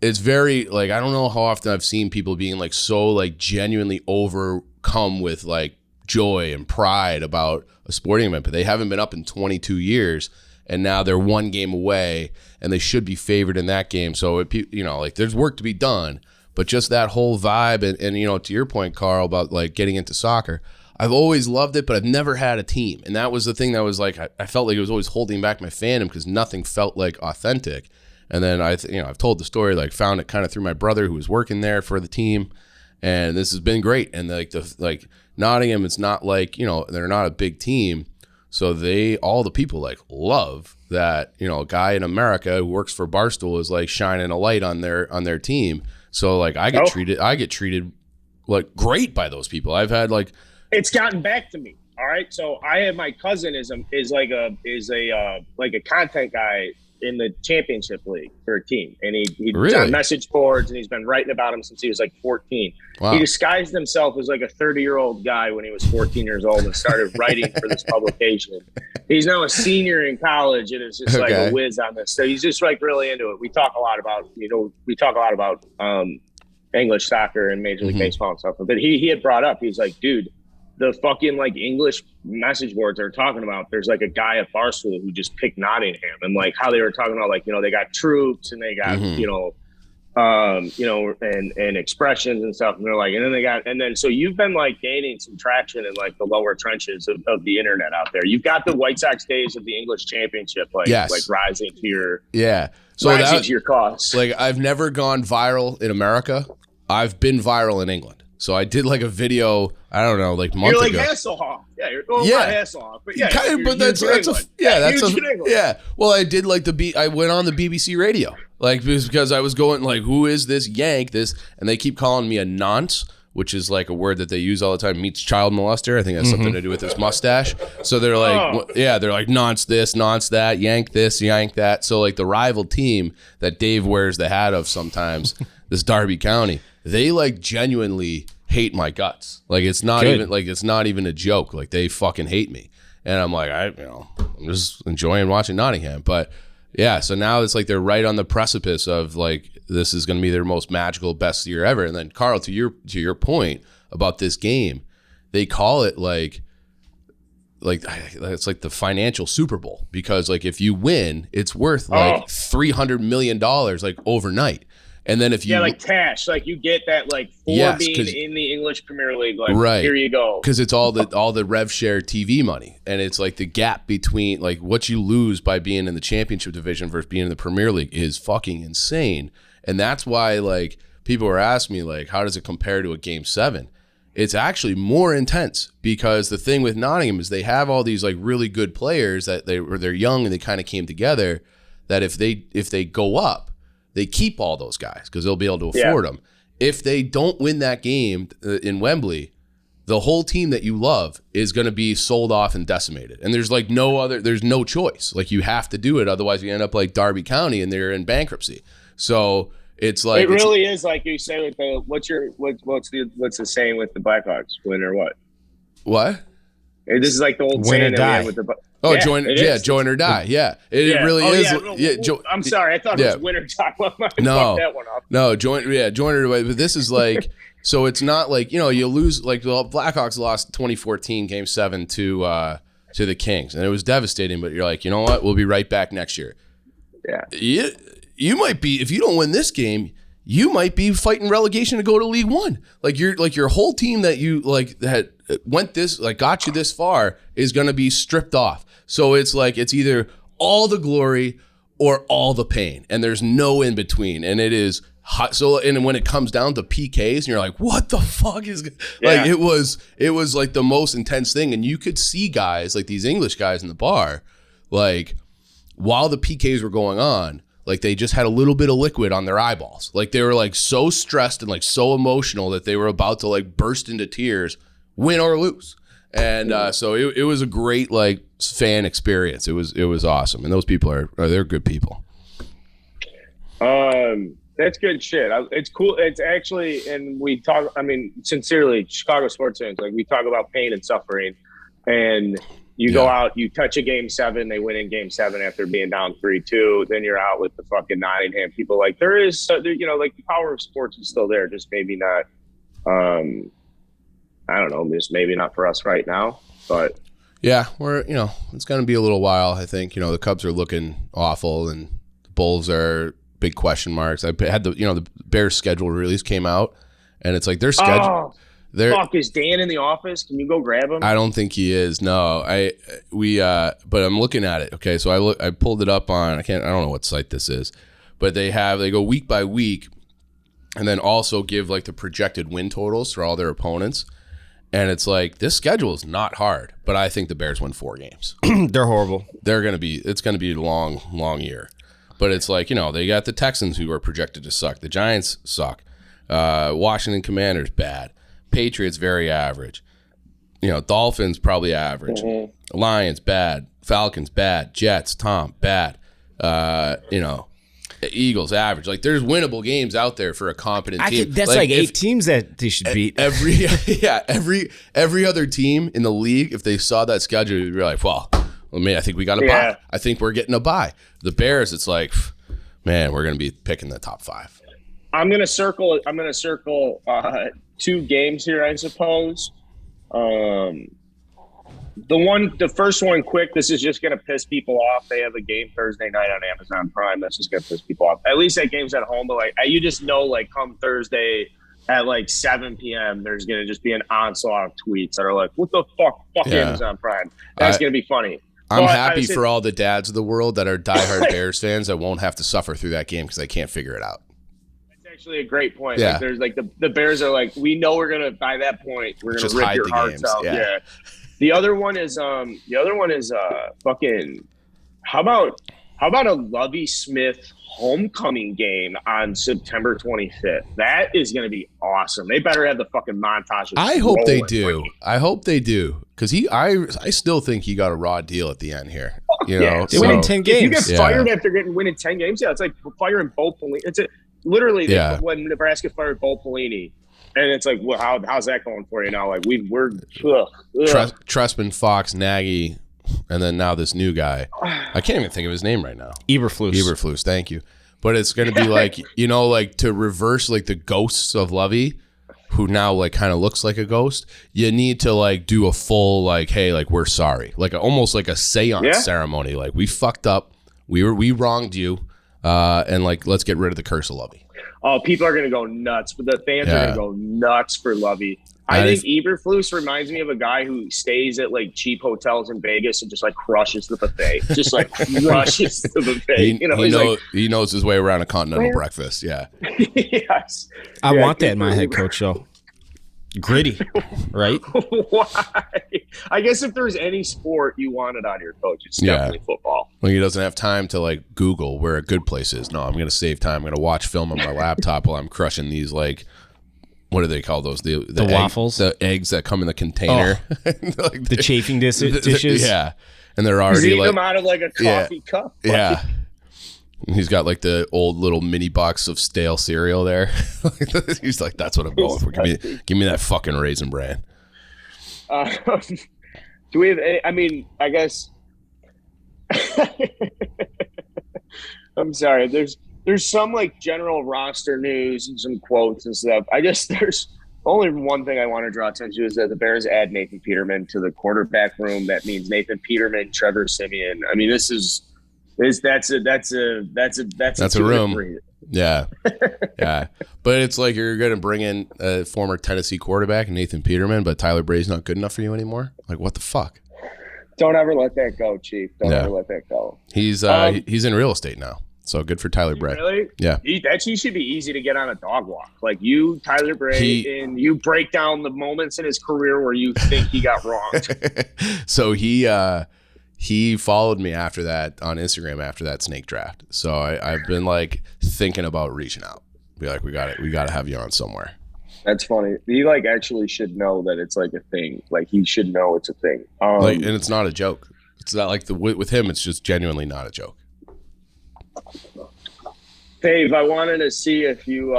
it's very like, I don't know how often I've seen people being like so like genuinely overcome with like joy and pride about a sporting event, but they haven't been up in 22 years. And now they're 1 game away, and they should be favored in that game. So, like there's work to be done, but just that whole vibe, and to your point, Carl, about like getting into soccer, I've always loved it, but I've never had a team. And that was the thing that was like, I felt like it was always holding back my fandom because nothing felt like authentic. And then I've told the story, like found it kind of through my brother who was working there for the team. And this has been great. And like Nottingham, it's not like, they're not a big team. So all the people like love that, a guy in America who works for Barstool is like shining a light on their team. So like I get treated like great by those people. I've had like, it's gotten back to me. All right. So I have my cousin is a content guy in the championship league for a team. And he's really? on message boards and he's been writing about him since he was like 14. Wow. He disguised himself as like a 30-year-old guy when he was 14 years old and started writing for this publication. He's now a senior in college and is just like a whiz on this. So he's just like really into it. We talk a lot about, English soccer and Major League Baseball and stuff. But he had brought up, he's like, dude, the fucking like English message boards are talking about, there's like a guy at Barstool who just picked Nottingham and like how they were talking about like, they got troops and they got, and expressions and stuff. And they're like, and then so you've been like gaining some traction in like the lower trenches of the internet out there. You've got the White Sox days of the English championship, like rising to your, to your cause. Like I've never gone viral in America. I've been viral in England. So I did like a video, I don't know, like a month ago. You're like Hasselhoff. Yeah, not Hasselhoff. But Well, I did like I went on the BBC radio. Like because I was going like, who is this Yank? And they keep calling me a nonce, which is like a word that they use all the time, meets child molester. I think that's something to do with his mustache. So they're like, they're like nonce this, nonce that, yank this, yank that. So like the rival team that Dave wears the hat of sometimes, this Derby County, they like genuinely hate my guts. Like it's not even a joke. Like they fucking hate me. And I'm like, I'm just enjoying watching Nottingham. But yeah, so now it's like they're right on the precipice of like this is going to be their most magical, best year ever. And then Carl, to your point about this game, they call it like it's like the financial Super Bowl because like if you win, it's worth like $300 million like overnight. And then if you like cash, like you get that like for being in the English Premier League, like here you go. Because it's all the rev share TV money, and it's like the gap between like what you lose by being in the championship division versus being in the Premier League is fucking insane. And that's why like people were asking me like, how does it compare to a Game 7? It's actually more intense because the thing with Nottingham is they have all these like really good players that they're young and they kind of came together. That if they go up, they keep all those guys because they'll be able to afford them. If they don't win that game in Wembley, the whole team that you love is going to be sold off and decimated. And there's like there's no choice. Like you have to do it. Otherwise you end up like Derby County and they're in bankruptcy. So it's like, it really is like you say with the, what's the saying with the Blackhawks, win or what? What? This is like the old win saying or die. with the join or die. Yeah, it really is. I'm sorry, I thought it was win or die. No, that one off. No, join or die. But this is like, so it's not like you lose like the Blackhawks lost 2014 Game 7 to the Kings, and it was devastating. But you're like, you know what? We'll be right back next year. Yeah, you might be if you don't win this game. You might be fighting relegation to go to League One. Like your whole team that you like that went this like got you this far is going to be stripped off. So it's like it's either all the glory or all the pain, and there's no in between. And it is hot. So and when it comes down to PKs, and you're like, what the fuck is like? It was like the most intense thing, and you could see guys like these English guys in the bar, like while the PKs were going on. Like they just had a little bit of liquid on their eyeballs. Like they were like so stressed and like so emotional that they were about to like burst into tears, win or lose. And so it was a great like fan experience. It was awesome. And those people they're good people. That's good shit. It's cool. It's actually, and we talk, I mean, sincerely, Chicago sports fans, like we talk about pain and suffering, and you go out, you touch a Game 7, they win in Game 7 after being down 3-2. Then you're out with the fucking Nottingham people. Like like the power of sports is still there, just maybe not. I don't know, just maybe not for us right now. But yeah, it's going to be a little while. I think the Cubs are looking awful, and the Bulls are big question marks. I had the Bears schedule release came out, and it's like their schedule. Fuck, is Dan in the office? Can you go grab him? I don't think he is. No, but I'm looking at it. Okay, so I pulled it up on. I don't know what site this is, but they go week by week, and then also give like the projected win totals for all their opponents. And it's like, this schedule is not hard, but I think the Bears win 4 games. They're horrible. It's going to be a long, long year. But it's like, they got the Texans who are projected to suck. The Giants suck. Washington Commanders, bad. Patriots, very average. Dolphins, probably average. Mm-hmm. Lions, bad. Falcons, bad. Jets, bad. Eagles, average. Like, there's winnable games out there for a competent team. That's like 8 teams that they should beat. Every other team in the league, if they saw that schedule, you'd be like, well, I think we got a bye. I think we're getting a bye. The Bears, it's like, man, we're going to be picking the top 5. I'm going to circle 2 games here, I suppose. The first one, quick. This is just going to piss people off. They have a game Thursday night on Amazon Prime. That's just going to piss people off. At least that game's at home, but you just know, come Thursday at 7 p.m. there's going to just be an onslaught of tweets that are like, "What the fuck, Amazon Prime?" That's going to be funny. I'm happy for all the dads of the world that are diehard Bears fans that won't have to suffer through that game because they can't figure it out. That's actually a great point. Yeah. There's the Bears are like, we know we're gonna, by that point we're gonna rip your hearts out. Yeah. The other one is fucking. How about a Lovie Smith homecoming game on September 25th? That is going to be awesome. They better have the fucking montage. I hope they do. Because I still think he got a raw deal at the end here. They win in 10 games. If you get fired after winning 10 games, it's like firing Bo Pelini. It's literally when Nebraska fired Bo Pelini. And it's like, well, how's that going for you now? Like we're Trustman, Fox, Nagy, and then now this new guy. I can't even think of his name right now. Eberflus, thank you. But it's going to be like, to reverse the ghosts of Lovey, who now kind of looks like a ghost. You need to do a full hey, we're sorry, almost like a seance ceremony. We fucked up, we wronged you, and let's get rid of the curse of Lovey. Oh, people are going to go nuts. But the fans are going to go nuts for Lovey. I think Eberflus reminds me of a guy who stays at cheap hotels in Vegas and just crushes the buffet. Just crushes the buffet. He knows his way around a continental breakfast. Yeah. Yes. I want that in my head coach show. Gritty, right? Why? I guess if there's any sport you wanted on your coach, it's definitely football. Well, he doesn't have time to Google where a good place is. No, I'm going to save time. I'm going to watch film on my laptop while I'm crushing these what do they call those? The waffles, the eggs that come in the container, the chafing dishes. Yeah, and they're already eating them out of a coffee cup. Yeah. He's got the old little mini box of stale cereal there. He's like, that's what I'm going for. Give me that fucking Raisin Bran. Do we have I guess I'm sorry. There's some general roster news and some quotes and stuff. There's only one thing I want to draw attention to is that the Bears add Nathan Peterman to the quarterback room. That means Nathan Peterman, Trevor Siemian. That's a room. Yeah. Yeah. But it's you're going to bring in a former Tennessee quarterback, Nathan Peterman, but Tyler Bray's not good enough for you anymore? What the fuck? Don't ever let that go, Chief. Don't ever let that go. He's in real estate now. So good for Tyler Bray. Really? Yeah. He should be easy to get on a dog walk. You, Tyler Bray, and you break down the moments in his career where you think he got wronged. So he followed me after that on Instagram after that snake draft. So I've been thinking about reaching out. Be like, we got to have you on somewhere. That's funny. He actually should know that it's a thing. He should know it's a thing. And it's not a joke. It's not with him. It's just genuinely not a joke. Dave, I wanted to see if you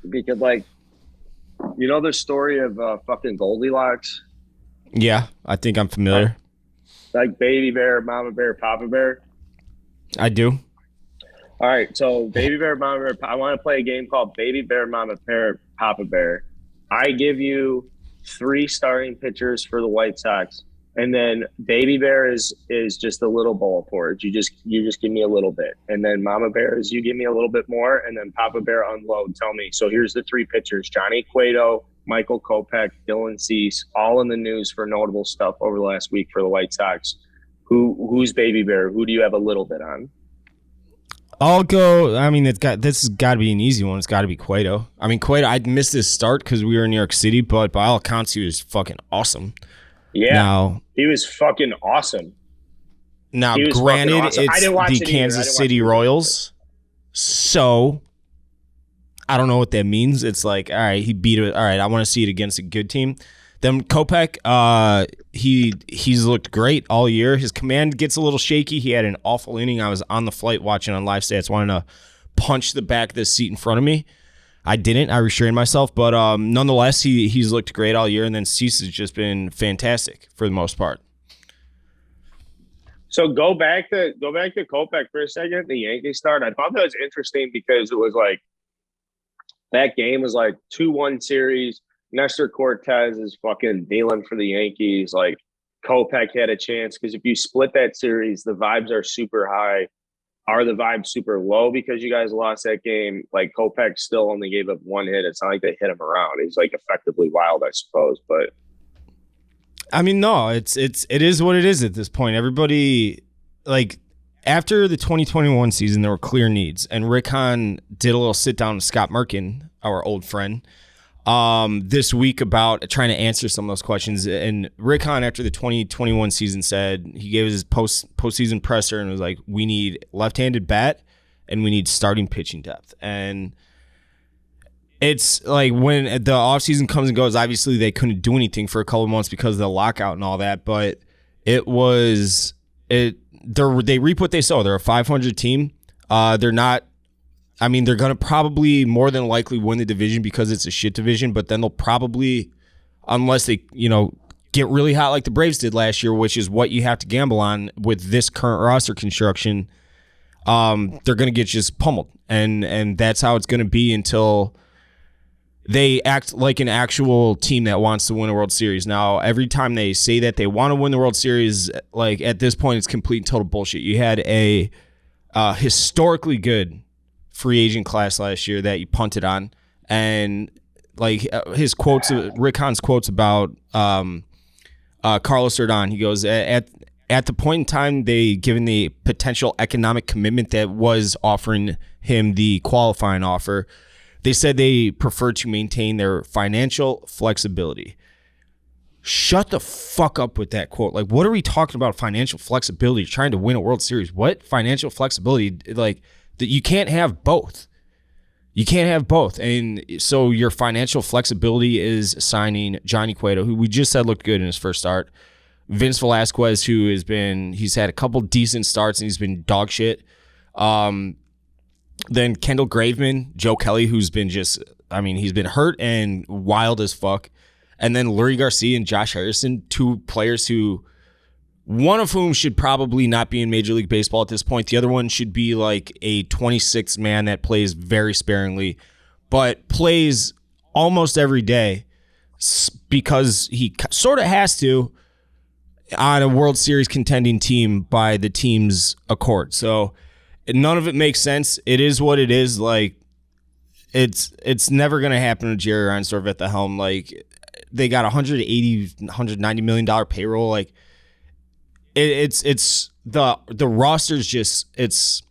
because the story of fucking Goldilocks. Yeah, I think I'm familiar. Baby bear, mama bear, papa bear? I do. All right, so baby bear, mama bear, I want to play a game called Baby Bear, Mama Bear, Papa Bear. I give you 3 starting pitchers for the White Sox, and then Baby Bear is just a little bowl of porridge. You just give me a little bit, and then Mama Bear is you give me a little bit more, and then Papa Bear unload. Tell me. So here's the 3 pitchers: Johnny Cueto, Michael Kopech, Dylan Cease, all in the news for notable stuff over the last week for the White Sox. Who's baby bear? Who do you have a little bit on? I'll go. I mean, this has got to be an easy one. It's got to be Cueto. I mean, Cueto, I missed his start because we were in New York City, but by all accounts, he was fucking awesome. Yeah, he was fucking awesome. Now, granted, awesome. It's the Kansas City Royals, so I don't know what that means. It's like, all right, he beat it. All right, I want to see it against a good team. Then Kopech, he's looked great all year. His command gets a little shaky. He had an awful inning. I was on the flight watching on live stats, wanting to punch the back of the seat in front of me. I didn't. I restrained myself, but nonetheless, he's looked great all year. And then Cease has just been fantastic for the most part. So go back to Kopech for a second. The Yankees start. I thought that was interesting because it was like that game was like 2-1 series. Nestor Cortez is fucking dealing for the Yankees. Like Kopech had a chance because if you split that series, the vibes are super high. Are the vibes super low because you guys lost that game? Like Kopech still only gave up one hit. It's not like they hit him around. He's like effectively wild, I suppose. But I mean, no, it is what it is at this point. Everybody, like, after the 2021 season, there were clear needs, and Rick Hahn did a little sit down with Scott Merkin, our old friend, this week about trying to answer some of those questions. And Rick Hahn, after the 2021 season, said he gave his postseason presser and was like, we need left-handed bat and we need starting pitching depth. And it's like when the offseason comes and goes, obviously they couldn't do anything for a couple of months because of the lockout and all that, but they reap what they sow. They're a 500 team. They're not, I mean, they're going to probably more than likely win the division because it's a shit division, but then they'll probably, unless they, get really hot like the Braves did last year, which is what you have to gamble on with this current roster construction, they're going to get just pummeled. And that's how it's going to be until they act like an actual team that wants to win a World Series. Now, every time they say that they want to win the World Series, like at this point, it's complete and total bullshit. You had a historically good free agent class last year that you punted on, and like his quotes, Rick Hahn's quotes about Carlos Rodon. He goes, at the point in time they given the potential economic commitment that was offering him the qualifying offer, they said they prefer to maintain their financial flexibility. Shut the fuck up with that quote. Like, what are we talking about? Financial flexibility, trying to win a World Series. What financial flexibility? Like, that you can't have both. You can't have both. And so your financial flexibility is signing Johnny Cueto, who we just said looked good in his first start. Vince Velasquez, he's had a couple decent starts and he's been dog shit. Then Kendall Graveman, Joe Kelly, who's been he's been hurt and wild as fuck. And then Lurie Garcia and Josh Harrison, two players who, one of whom should probably not be in Major League Baseball at this point. The other one should be like a 26th man that plays very sparingly, but plays almost every day because he sort of has to on a World Series contending team by the team's accord. So none of it makes sense. It is what it is. Like, it's never going to happen with Jerry Reinsdorf at the helm. Like, they got $190 million payroll. Like, it's the roster's just it's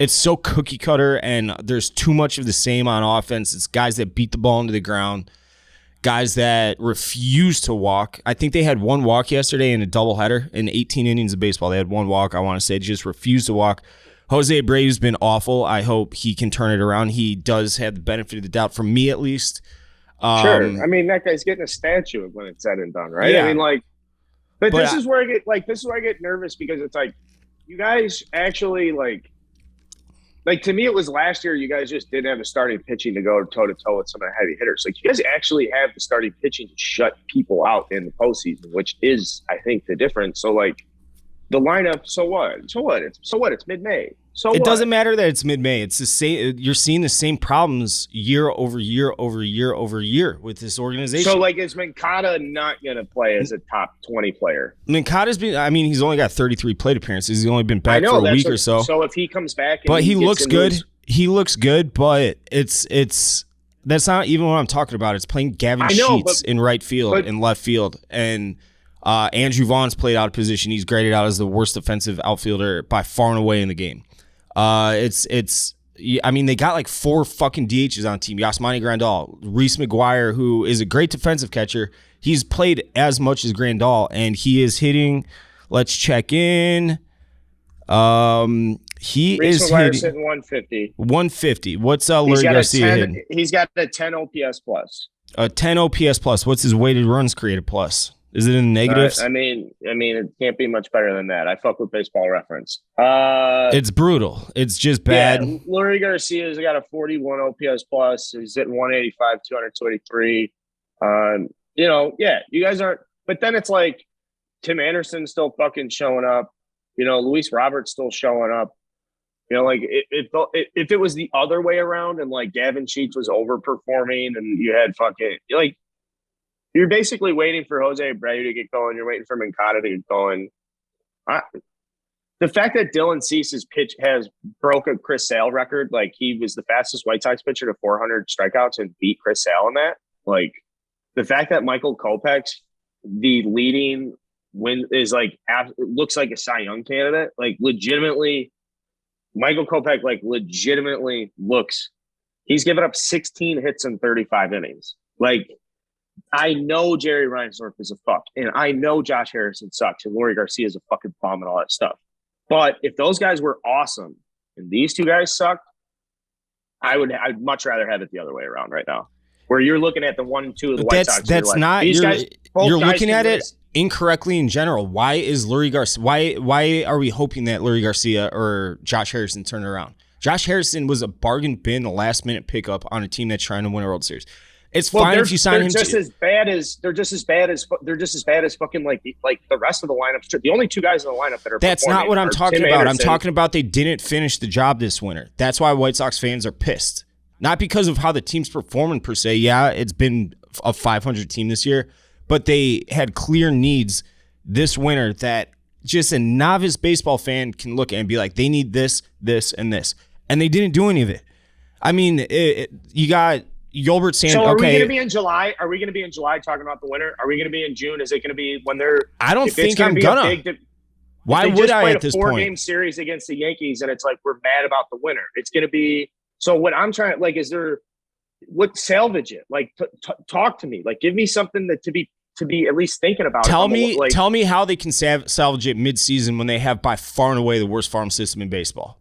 so cookie cutter, and there's too much of the same on offense. It's guys that beat the ball into the ground, guys that refuse to walk. I think they had one walk yesterday in a doubleheader in 18 innings of baseball. They had one walk. I want to say just refused to walk. Jose Abreu's been awful. I hope he can turn it around. He does have the benefit of the doubt, from me at least. Sure. I mean, that guy's getting a statue when it's said and done, right? Yeah. I mean, like, but this is where I get nervous because it's like, you guys actually like to me, it was last year. You guys just didn't have the starting pitching to go toe to toe with some of the heavy hitters. Like, you guys actually have the starting pitching to shut people out in the postseason, which is, I think, the difference. So like, the lineup, so what? It's mid-May. So it doesn't matter that it's mid-May. It's the same. You're seeing the same problems year over year over year over year with this organization. So, like, is Moncada not going to play as a top 20 player? Moncada's been. I mean, he's only got 33 plate appearances. He's only been back for a week or so. So if he comes back, but he looks good. He looks good, but it's that's not even what I'm talking about. It's playing Gavin Sheets in right field and left field. And Andrew Vaughn's played out of position. He's graded out as the worst defensive outfielder by far and away in the game. They got like 4 fucking DHs on the team. Yasmani Grandal, Reese McGuire, who is a great defensive catcher. He's played as much as Grandal, and he is hitting. Let's check in. Reese McGuire's hitting 150. 150. What's Lurie Garcia hitting? He's got a 10 OPS plus. A 10 OPS plus. What's his weighted runs created plus? Is it in the negatives? I mean, it can't be much better than that. I fuck with Baseball Reference. It's brutal. It's just bad. Yeah, Lurie Garcia's got a 41 OPS plus. He's hitting 185, 223. You guys aren't. But then it's like Tim Anderson's still fucking showing up. Luis Roberts still showing up. If it was the other way around and like Gavin Sheets was overperforming and you had fucking like. You're basically waiting for Jose Abreu to get going. You're waiting for Moncada to get going. The fact that Dylan Cease's pitch has broke a Chris Sale record, like he was the fastest White Sox pitcher to 400 strikeouts and beat Chris Sale in that. Like the fact that Michael Kopech's the leading win is like looks like a Cy Young candidate. Like legitimately, Michael Kopech legitimately looks. He's given up 16 hits in 35 innings. Like. I know Jerry Reinsdorf is a fuck, and I know Josh Harrison sucks, and Lurie Garcia is a fucking bum and all that stuff. But if those guys were awesome and these two guys sucked, I'd much rather have it the other way around right now, where you're looking at the 1 and 2 of the White Sox. That's not you're looking at it incorrectly in general. Why is Lurie Garcia? Why are we hoping that Lurie Garcia or Josh Harrison turn it around? Josh Harrison was a bargain bin, a last minute pickup on a team that's trying to win a World Series. It's fine if you sign him. They're just as bad as fucking like the rest of the lineup. The only 2 guys in the lineup that are. That's not what I'm talking about. I'm talking about they didn't finish the job this winter. That's why White Sox fans are pissed. Not because of how the team's performing per se. Yeah, it's been a 500 team this year, but they had clear needs this winter that just a novice baseball fan can look at and be like, they need this, this, and this, and they didn't do any of it. I mean, you got. Gilbert saying, so are we okay. going to be in July? Are we going to be in July talking about the winter? Are we going to be in June? Is it going to be when they're? I don't think I'm gonna. Why would I at this point? 4-game series against the Yankees, and it's like we're mad about the winter. It's going to be. So what I'm trying is there? What salvage it? Like talk to me. Like give me something to be at least thinking about. Tell me how they can salvage it mid-season when they have by far and away the worst farm system in baseball.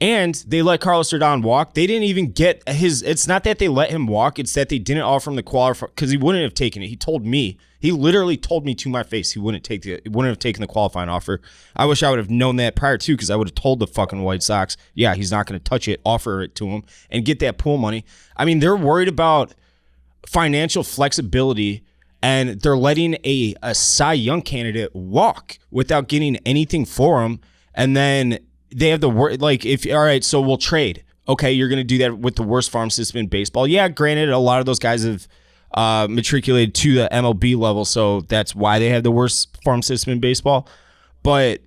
And they let Carlos Rodon walk. They didn't even get his. It's not that they let him walk. It's that they didn't offer him the qualifier because he wouldn't have taken it. He told me. He literally told me to my face he wouldn't have taken the qualifying offer. I wish I would have known that prior to because I would have told the fucking White Sox, yeah, he's not going to touch it. Offer it to him and get that pool money. I mean, they're worried about financial flexibility and they're letting a Cy Young candidate walk without getting anything for him, and then. They have the word all right, so we'll trade. Okay, you're going to do that with the worst farm system in baseball. Yeah, granted, a lot of those guys have matriculated to the MLB level, so that's why they have the worst farm system in baseball. But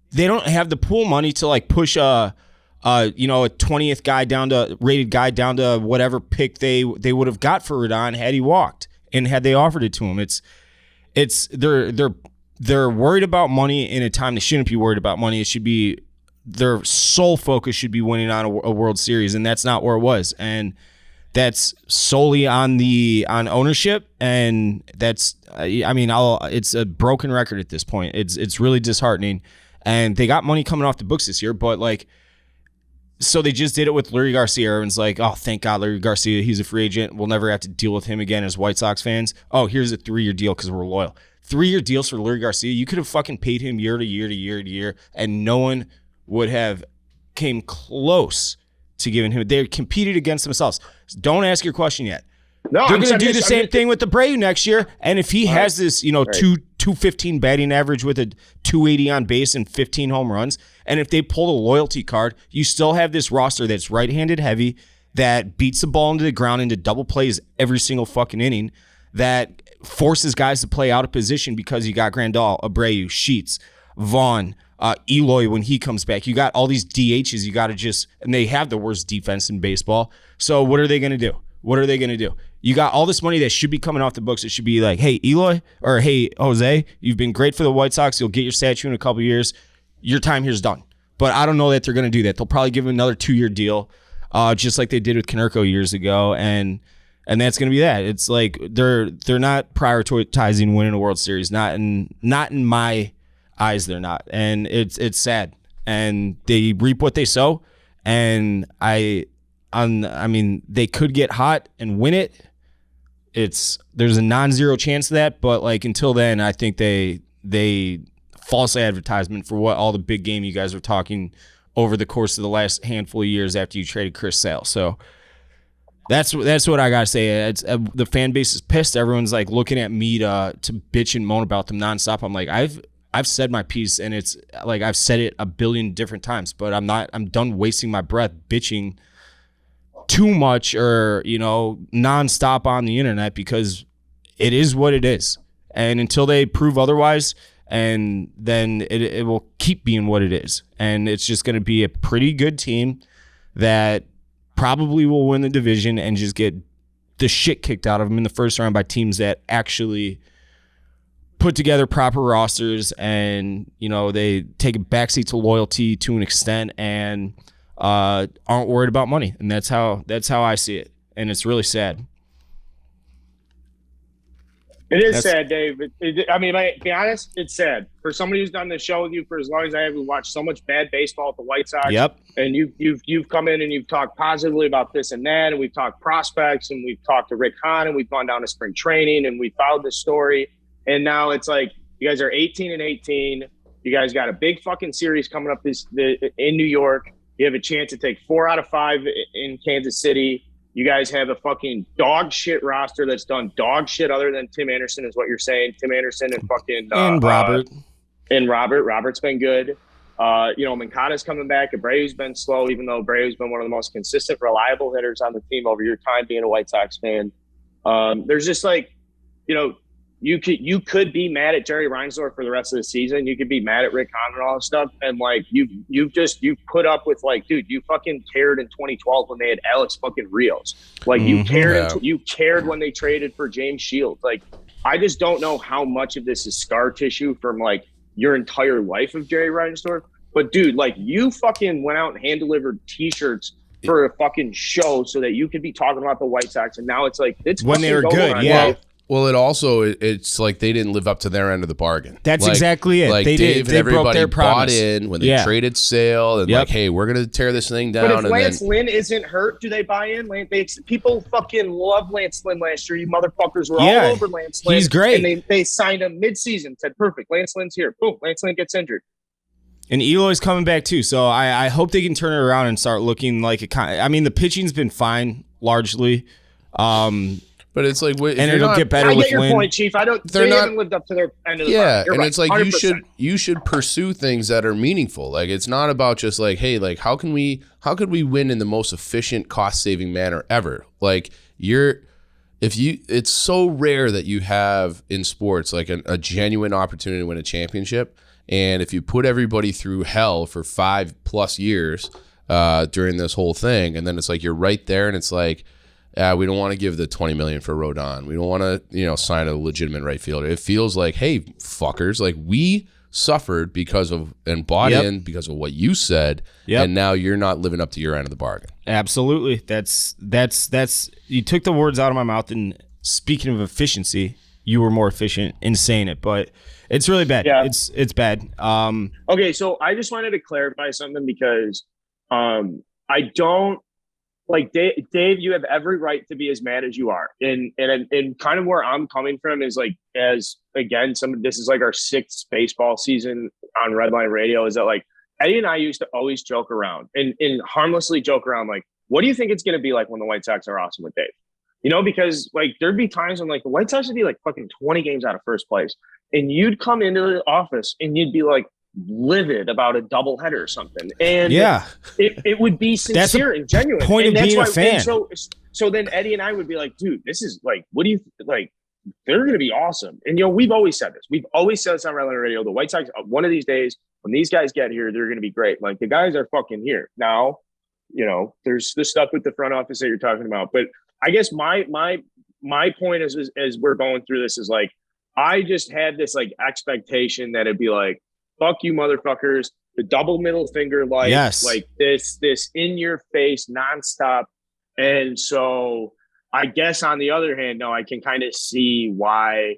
they don't have the pool money to push a 20th guy rated guy down to whatever pick they would have got for Rodon had he walked and had they offered it to him. They're worried about money in a time they shouldn't be worried about money. It should be. Their sole focus should be winning on a World Series, and that's not where it was. And that's solely on ownership, and that's it's a broken record at this point. It's really disheartening, and they got money coming off the books this year, but so they just did it with Lurie Garcia. Everyone's like, oh, thank God, Lurie Garcia, he's a free agent. We'll never have to deal with him again as White Sox fans. Oh, here's a 3-year deal because we're loyal. 3-year deals for Lurie Garcia. You could have fucking paid him year to year to year to year, and no one would have came close to giving him. They competed against themselves. Don't ask your question yet. No, they're going to do the same thing with Abreu next year. And if he has this, 215 batting average with a 280 on base and 15 home runs, and if they pull the loyalty card, you still have this roster that's right-handed heavy, that beats the ball into the ground into double plays every single fucking inning, that forces guys to play out of position because you got Grandal, Abreu, Sheets, Vaughn, Eloy when he comes back. You got all these DHs. You got to and they have the worst defense in baseball. So what are they going to do? What are they going to do? You got all this money that should be coming off the books. It should be like, hey, Eloy, or hey, Jose, you've been great for the White Sox. You'll get your statue in a couple of years. Your time here's done. But I don't know that they're going to do that. They'll probably give him another 2-year deal, just like they did with Konerko years ago, and that's going to be that. It's like they're not prioritizing winning a World Series. Not in my eyes, they're not, and it's sad. And they reap what they sow, and I mean, they could get hot and win it. There's a non-zero chance of that, but like until then, I think they false advertisement for what all the big game you guys were talking over the course of the last handful of years after you traded Chris Sale. So that's what I gotta say. The fan base is pissed. Everyone's like looking at me to bitch and moan about them nonstop. I'm like, I've said my piece, and it's like I've said it a billion different times, but I'm done wasting my breath bitching too much or, nonstop on the internet, because it is what it is. And until they prove otherwise, and then it will keep being what it is. And it's just going to be a pretty good team that probably will win the division and just get the shit kicked out of them in the first round by teams that actually put together proper rosters and, they take a backseat to loyalty to an extent and aren't worried about money. And that's how I see it. And it's really sad. It is sad, Dave. I mean, to be honest, it's sad. For somebody who's done this show with you for as long as I have, we watched so much bad baseball at the White Sox. Yep. And you've come in and you've talked positively about this and that, and we've talked prospects, and we've talked to Rick Hahn, and we've gone down to spring training, and we followed this story. And now it's like you guys are 18-18. You guys got a big fucking series coming up in New York. You have a chance to take 4 out of 5 in Kansas City. You guys have a fucking dog shit roster that's done dog shit other than Tim Anderson is what you're saying. Tim Anderson and fucking and Robert. Robert's been good. Moncada's coming back. Abreu's been slow, even though Abreu's been one of the most consistent, reliable hitters on the team over your time being a White Sox fan. There's just like, you could be mad at Jerry Reinsdorf for the rest of the season. You could be mad at Rick Hahn and all this stuff. And like you've put up with like, dude, you fucking cared in 2012 when they had Alex fucking Rios. Like you cared when they traded for James Shields. Like I just don't know how much of this is scar tissue from like your entire life of Jerry Reinsdorf. But dude, like you fucking went out and hand delivered T-shirts for a fucking show so that you could be talking about the White Sox. And now it's like it's when they were good, yeah. Well, it's like they didn't live up to their end of the bargain. That's exactly it. Like they Dave did. They broke their promise. Bought in when they traded Sale and like, hey, we're gonna tear this thing down. But if Lance Lynn isn't hurt, do they buy in? People fucking love Lance Lynn last year. You motherfuckers were all over Lance Lynn. He's great. And they signed him mid-season. Said perfect. Lance Lynn's here. Boom. Lance Lynn gets injured. And Eloy's coming back too. So I hope they can turn it around and start looking like the pitching's been fine largely. But it's like, and it'll get better with Lynn. I get your point, Chief. They haven't lived up to their end of the bargain. And right. it's like 100%. you should pursue things that are meaningful. Like it's not about just like, hey, like how could we win in the most efficient, cost-saving manner ever? Like it's so rare that you have in sports like a genuine opportunity to win a championship. And if you put everybody through hell for 5+ years during this whole thing, and then it's like you're right there, and it's like, we don't want to give the $20 million for Rodon. We don't want to, sign a legitimate right fielder. It feels like, hey, fuckers, like we suffered because of and bought in because of what you said, and now you're not living up to your end of the bargain. Absolutely, that's you took the words out of my mouth. And speaking of efficiency, you were more efficient in saying it, but it's really bad. Yeah. It's bad. Okay, so I just wanted to clarify something because I don't. Like Dave, you have every right to be as mad as you are, and kind of where I'm coming from is like, as again, this is like our 6th baseball season on Redline Radio. Is that like Eddie and I used to always joke around and harmlessly joke around like, what do you think it's going to be like when the White Sox are awesome with Dave? Because like there'd be times when like the White Sox would be like fucking 20 games out of first place, and you'd come into the office and you'd be like livid about a doubleheader or something, and it would be sincere and genuine. Point and of being a fan. So then Eddie and I would be like, dude, this is like, what do you like? they're going to be awesome. And, we've always said this. We've always said this on Redline Radio. The White Sox, one of these days, when these guys get here, they're going to be great. Like, the guys are fucking here. Now, there's the stuff with the front office that you're talking about. But I guess my point is, as we're going through this is like, I just had this like expectation that it'd be like, fuck you motherfuckers, the double middle finger, like, like this in your face nonstop. And so I guess on the other hand, no, I can kind of see why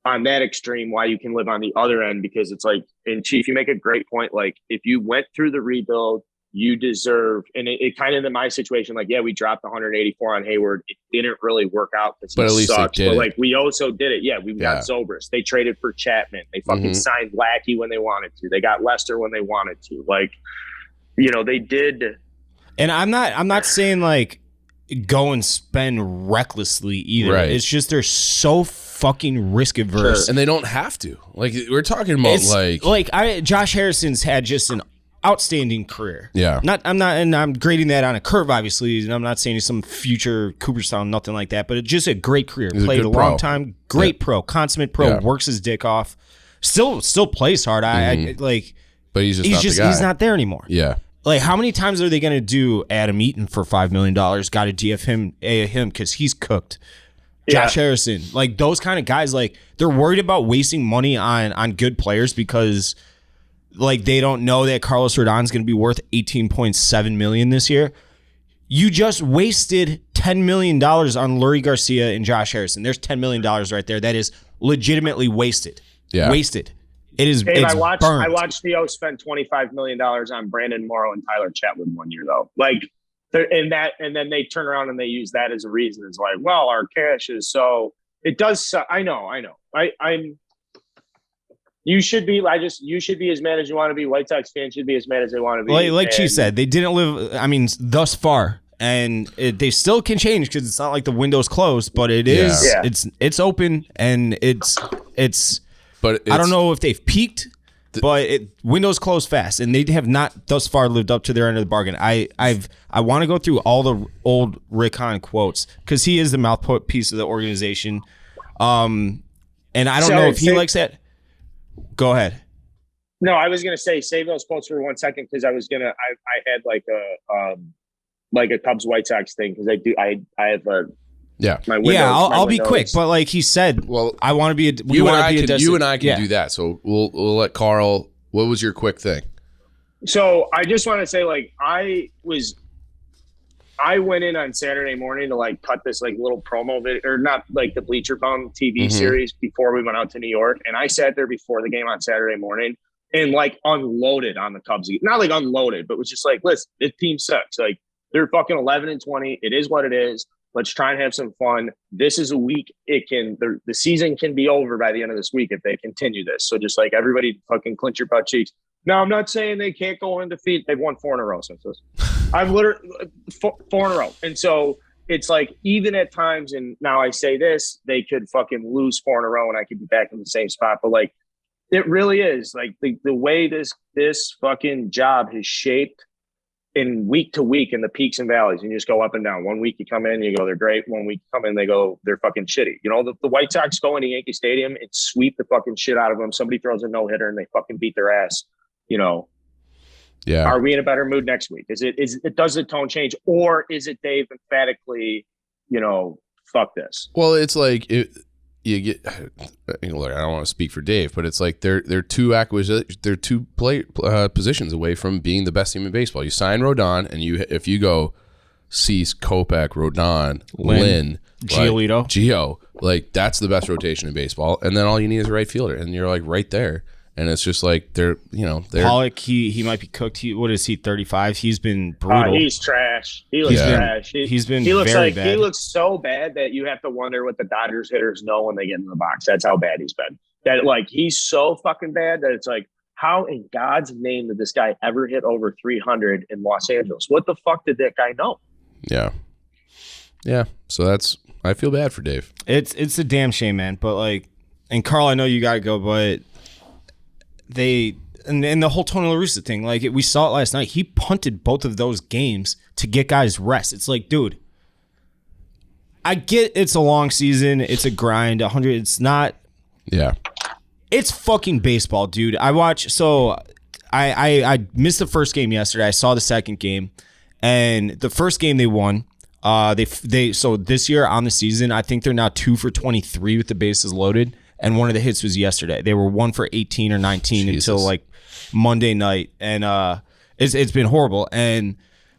on that extreme, why you can live on the other end, because it's like, and Chief, you make a great point. Like, if you went through the rebuild, you deserve, and it kind of in my situation, like, yeah, we dropped 184 on Hayward. It didn't really work out because he sucks. But like, we also did it. Yeah, we got Zobrist. They traded for Chapman. They fucking signed Lackey when they wanted to. They got Lester when they wanted to. Like, they did. And I'm not saying like go and spend recklessly either. Right. It's just they're so fucking risk averse, and they don't have to. Like, we're talking about Josh Harrison's had just an outstanding career. Yeah. I'm grading that on a curve, obviously, and I'm not saying he's some future Cooperstown, nothing like that, but it's just a great career. He's Played a long pro. time, great pro, consummate pro, works his dick off, still plays hard. But he's just not the guy. He's not there anymore. Yeah. Like, how many times are they going to do Adam Eaton for $5 million? Got to DF him because he's cooked. Josh Harrison, like those kind of guys, like they're worried about wasting money on good players because like they don't know that Carlos Rodon's going to be worth $18.7 million this year. You just wasted $10 million on Lurie Garcia and Josh Harrison. There's $10 million right there. That is legitimately wasted. Yeah. Wasted. It is. Dave, it's I burnt. watched Theo spend $25 million on Brandon Morrow and Tyler Chatwood one year though. Like, and then they turn around and they use that as a reason. It's like, well, our cash is so. It does. I know. You should be. You should be as mad as you want to be. White Sox fans should be as mad as they want to be. Like Chief said, they didn't live. I mean, thus far, and they still can change because it's not like the window's closed, but it is. Yeah. It's open and it's. But I don't know if they've peaked, but windows close fast, and they have not thus far lived up to their end of the bargain. I want to go through all the old Rick Hahn quotes because he is the mouthpiece of the organization, and I don't know if he likes that. Go ahead. No, I was gonna say save those quotes for 1 second because I was gonna. I had like a Cubs White Sox thing because I have a. Yeah. I'll be quick, but like he said, well, I want to be a. You and I can do that. So we'll let Carl. What was your quick thing? So I just want to say, like, I went in on Saturday morning to like cut this like little promo video, or not like the Bleacher Bum TV series before we went out to New York, and I sat there before the game on Saturday morning and like unloaded on the Cubs. Not like unloaded, but was just like, listen, this team sucks. Like they're fucking 11-20. It is what it is. Let's try and have some fun. This is a week. The season can be over by the end of this week if they continue this. So just like everybody fucking clench your butt cheeks. Now, I'm not saying they can't go undefeated. They've won 4 in a row since this. I've literally 4 in a row. And so it's like, even at times, and now I say this, they could fucking lose 4 in a row and I could be back in the same spot. But like, it really is like the way this fucking job has shaped in week to week in the peaks and valleys, and you just go up and down. 1 week you come in, you go, they're great. 1 week you come in, they go, they're fucking shitty. You know, the White Sox go into Yankee Stadium and sweep the fucking shit out of them. Somebody throws a no-hitter and they fucking beat their ass. You know, Are we in a better mood next week? Does the tone change, or is it Dave emphatically, fuck this? Well, it's like you get. Look, I don't want to speak for Dave, but it's like they're two positions away from being the best team in baseball. You sign Rodon, and if you go Cease, Kopech, Rodon, Lynn, Giolito, Gio, like that's the best rotation in baseball. And then all you need is a right fielder, and you're like right there. And it's just like they're Pollock, he might be cooked. What is he, 35? He's been brutal. He's trash. He looks trash. He looks bad. He looks so bad that you have to wonder what the Dodgers hitters know when they get in the box. That's how bad he's been. That like he's so fucking bad that it's like, how in God's name did this guy ever hit over 300 in Los Angeles? What the fuck did that guy know? Yeah. So I feel bad for Dave. It's a damn shame, man. But like, and Carl, I know you gotta go, but and the whole Tony La Russa thing, like we saw it last night. He punted both of those games to get guys rest. It's like, dude, I get it's a long season. It's a grind. 100. It's not. Yeah. It's fucking baseball, dude. I missed the first game yesterday. I saw the second game, and the first game they won. So this year on the season, I think they're now 2 for 23 with the bases loaded, and one of the hits was yesterday. They were 1 for 18 or 19 until like Monday night, and it's been horrible. And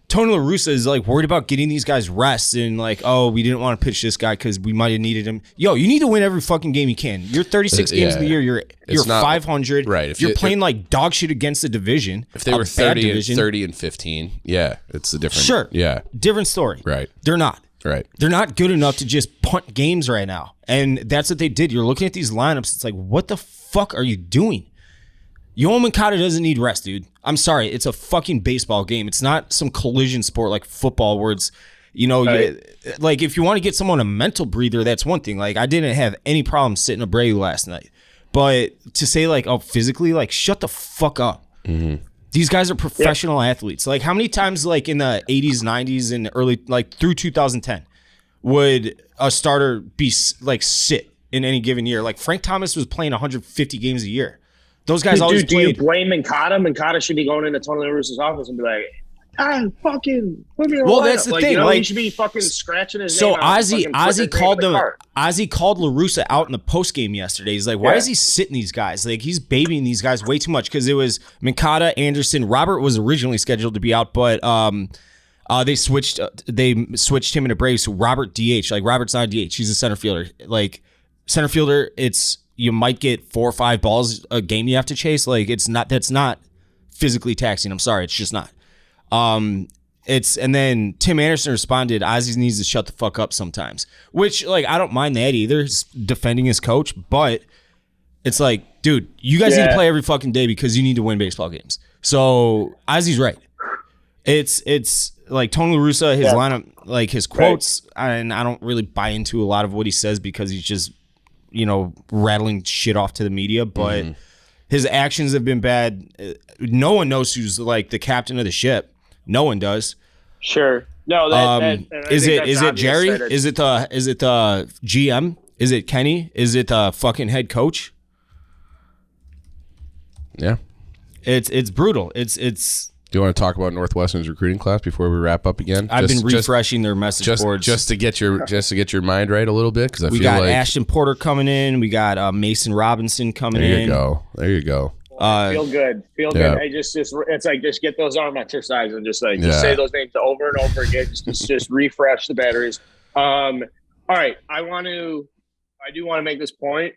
Tony La Russa is like worried about getting these guys rest and like, oh, we didn't want to pitch this guy because we might have needed him. Yo, you need to win every fucking game you can. You're 36 games in the year. You're not, 500. Right. If you're playing like dog shit against the division. If they were 30 and 15, yeah, it's a different. Sure. Yeah. Different story. Right. They're not. Right. They're not good enough to just punt games right now. And that's what they did. You're looking at these lineups. It's like, what the fuck are you doing? Yoan Moncada doesn't need rest, dude. I'm sorry. It's a fucking baseball game. It's not some collision sport like football where it's, like if you want to get someone a mental breather, that's one thing. Like I didn't have any problem sitting Abreu last night. But to say like, oh, physically, like shut the fuck up. Mm-hmm. These guys are professional athletes. Like how many times like in the 80s, 90s, and early, like through 2010, would a starter be like sit in any given year? Like Frank Thomas was playing 150 games a year. Those guys always played. Do you blame Moncada? Moncada should be going into Tony La Russa's office and be like, fucking put me on. Well, that's the thing. Like, he should be fucking scratching his name. So Ozzy called La Russa out in the post game yesterday. He's like, why is he sitting these guys? Like he's babying these guys way too much because it was Moncada, Anderson. Robert was originally scheduled to be out, but they switched him into Abreu. So Robert DH. Like Robert's not a DH. He's a center fielder. Like center fielder, you might get 4 or 5 balls a game you have to chase. Like that's not physically taxing. I'm sorry, it's just not. And then Tim Anderson responded, Ozzy needs to shut the fuck up sometimes. Which like I don't mind that either. He's defending his coach, but it's like, dude, you guys need to play every fucking day because you need to win baseball games. So Ozzy's right. It's like Tony La Russa, his lineup, like his quotes, and I don't really buy into a lot of what he says because he's just rattling shit off to the media, but his actions have been bad. No one knows who's like the captain of the ship. No one does. Sure. No. Is it Jerry? Is it the GM? Is it Kenny? Is it the fucking head coach? Yeah. It's brutal. It's. Do you want to talk about Northwestern's recruiting class before we wrap up again? I've been refreshing their message boards just to get your mind right a little bit because we got Ashton Porter coming in. We got Mason Robinson coming in. There you go. Feel good. I just it's like just get those arm exercises and just say those names over and over again. Just refresh the batteries. All right, I do want to make this point.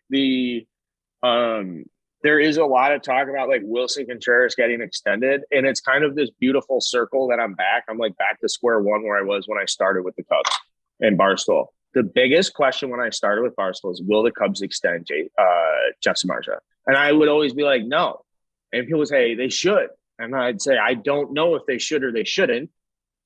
There is a lot of talk about like Wilson Contreras getting extended, and it's kind of this beautiful circle that I'm back. I'm like back to square one where I was when I started with the Cubs and Barstool. The biggest question when I started with Barstool is, will the Cubs extend Jeff Samardzija? And I would always be like, no. And people would say they should. And I'd say, I don't know if they should or they shouldn't.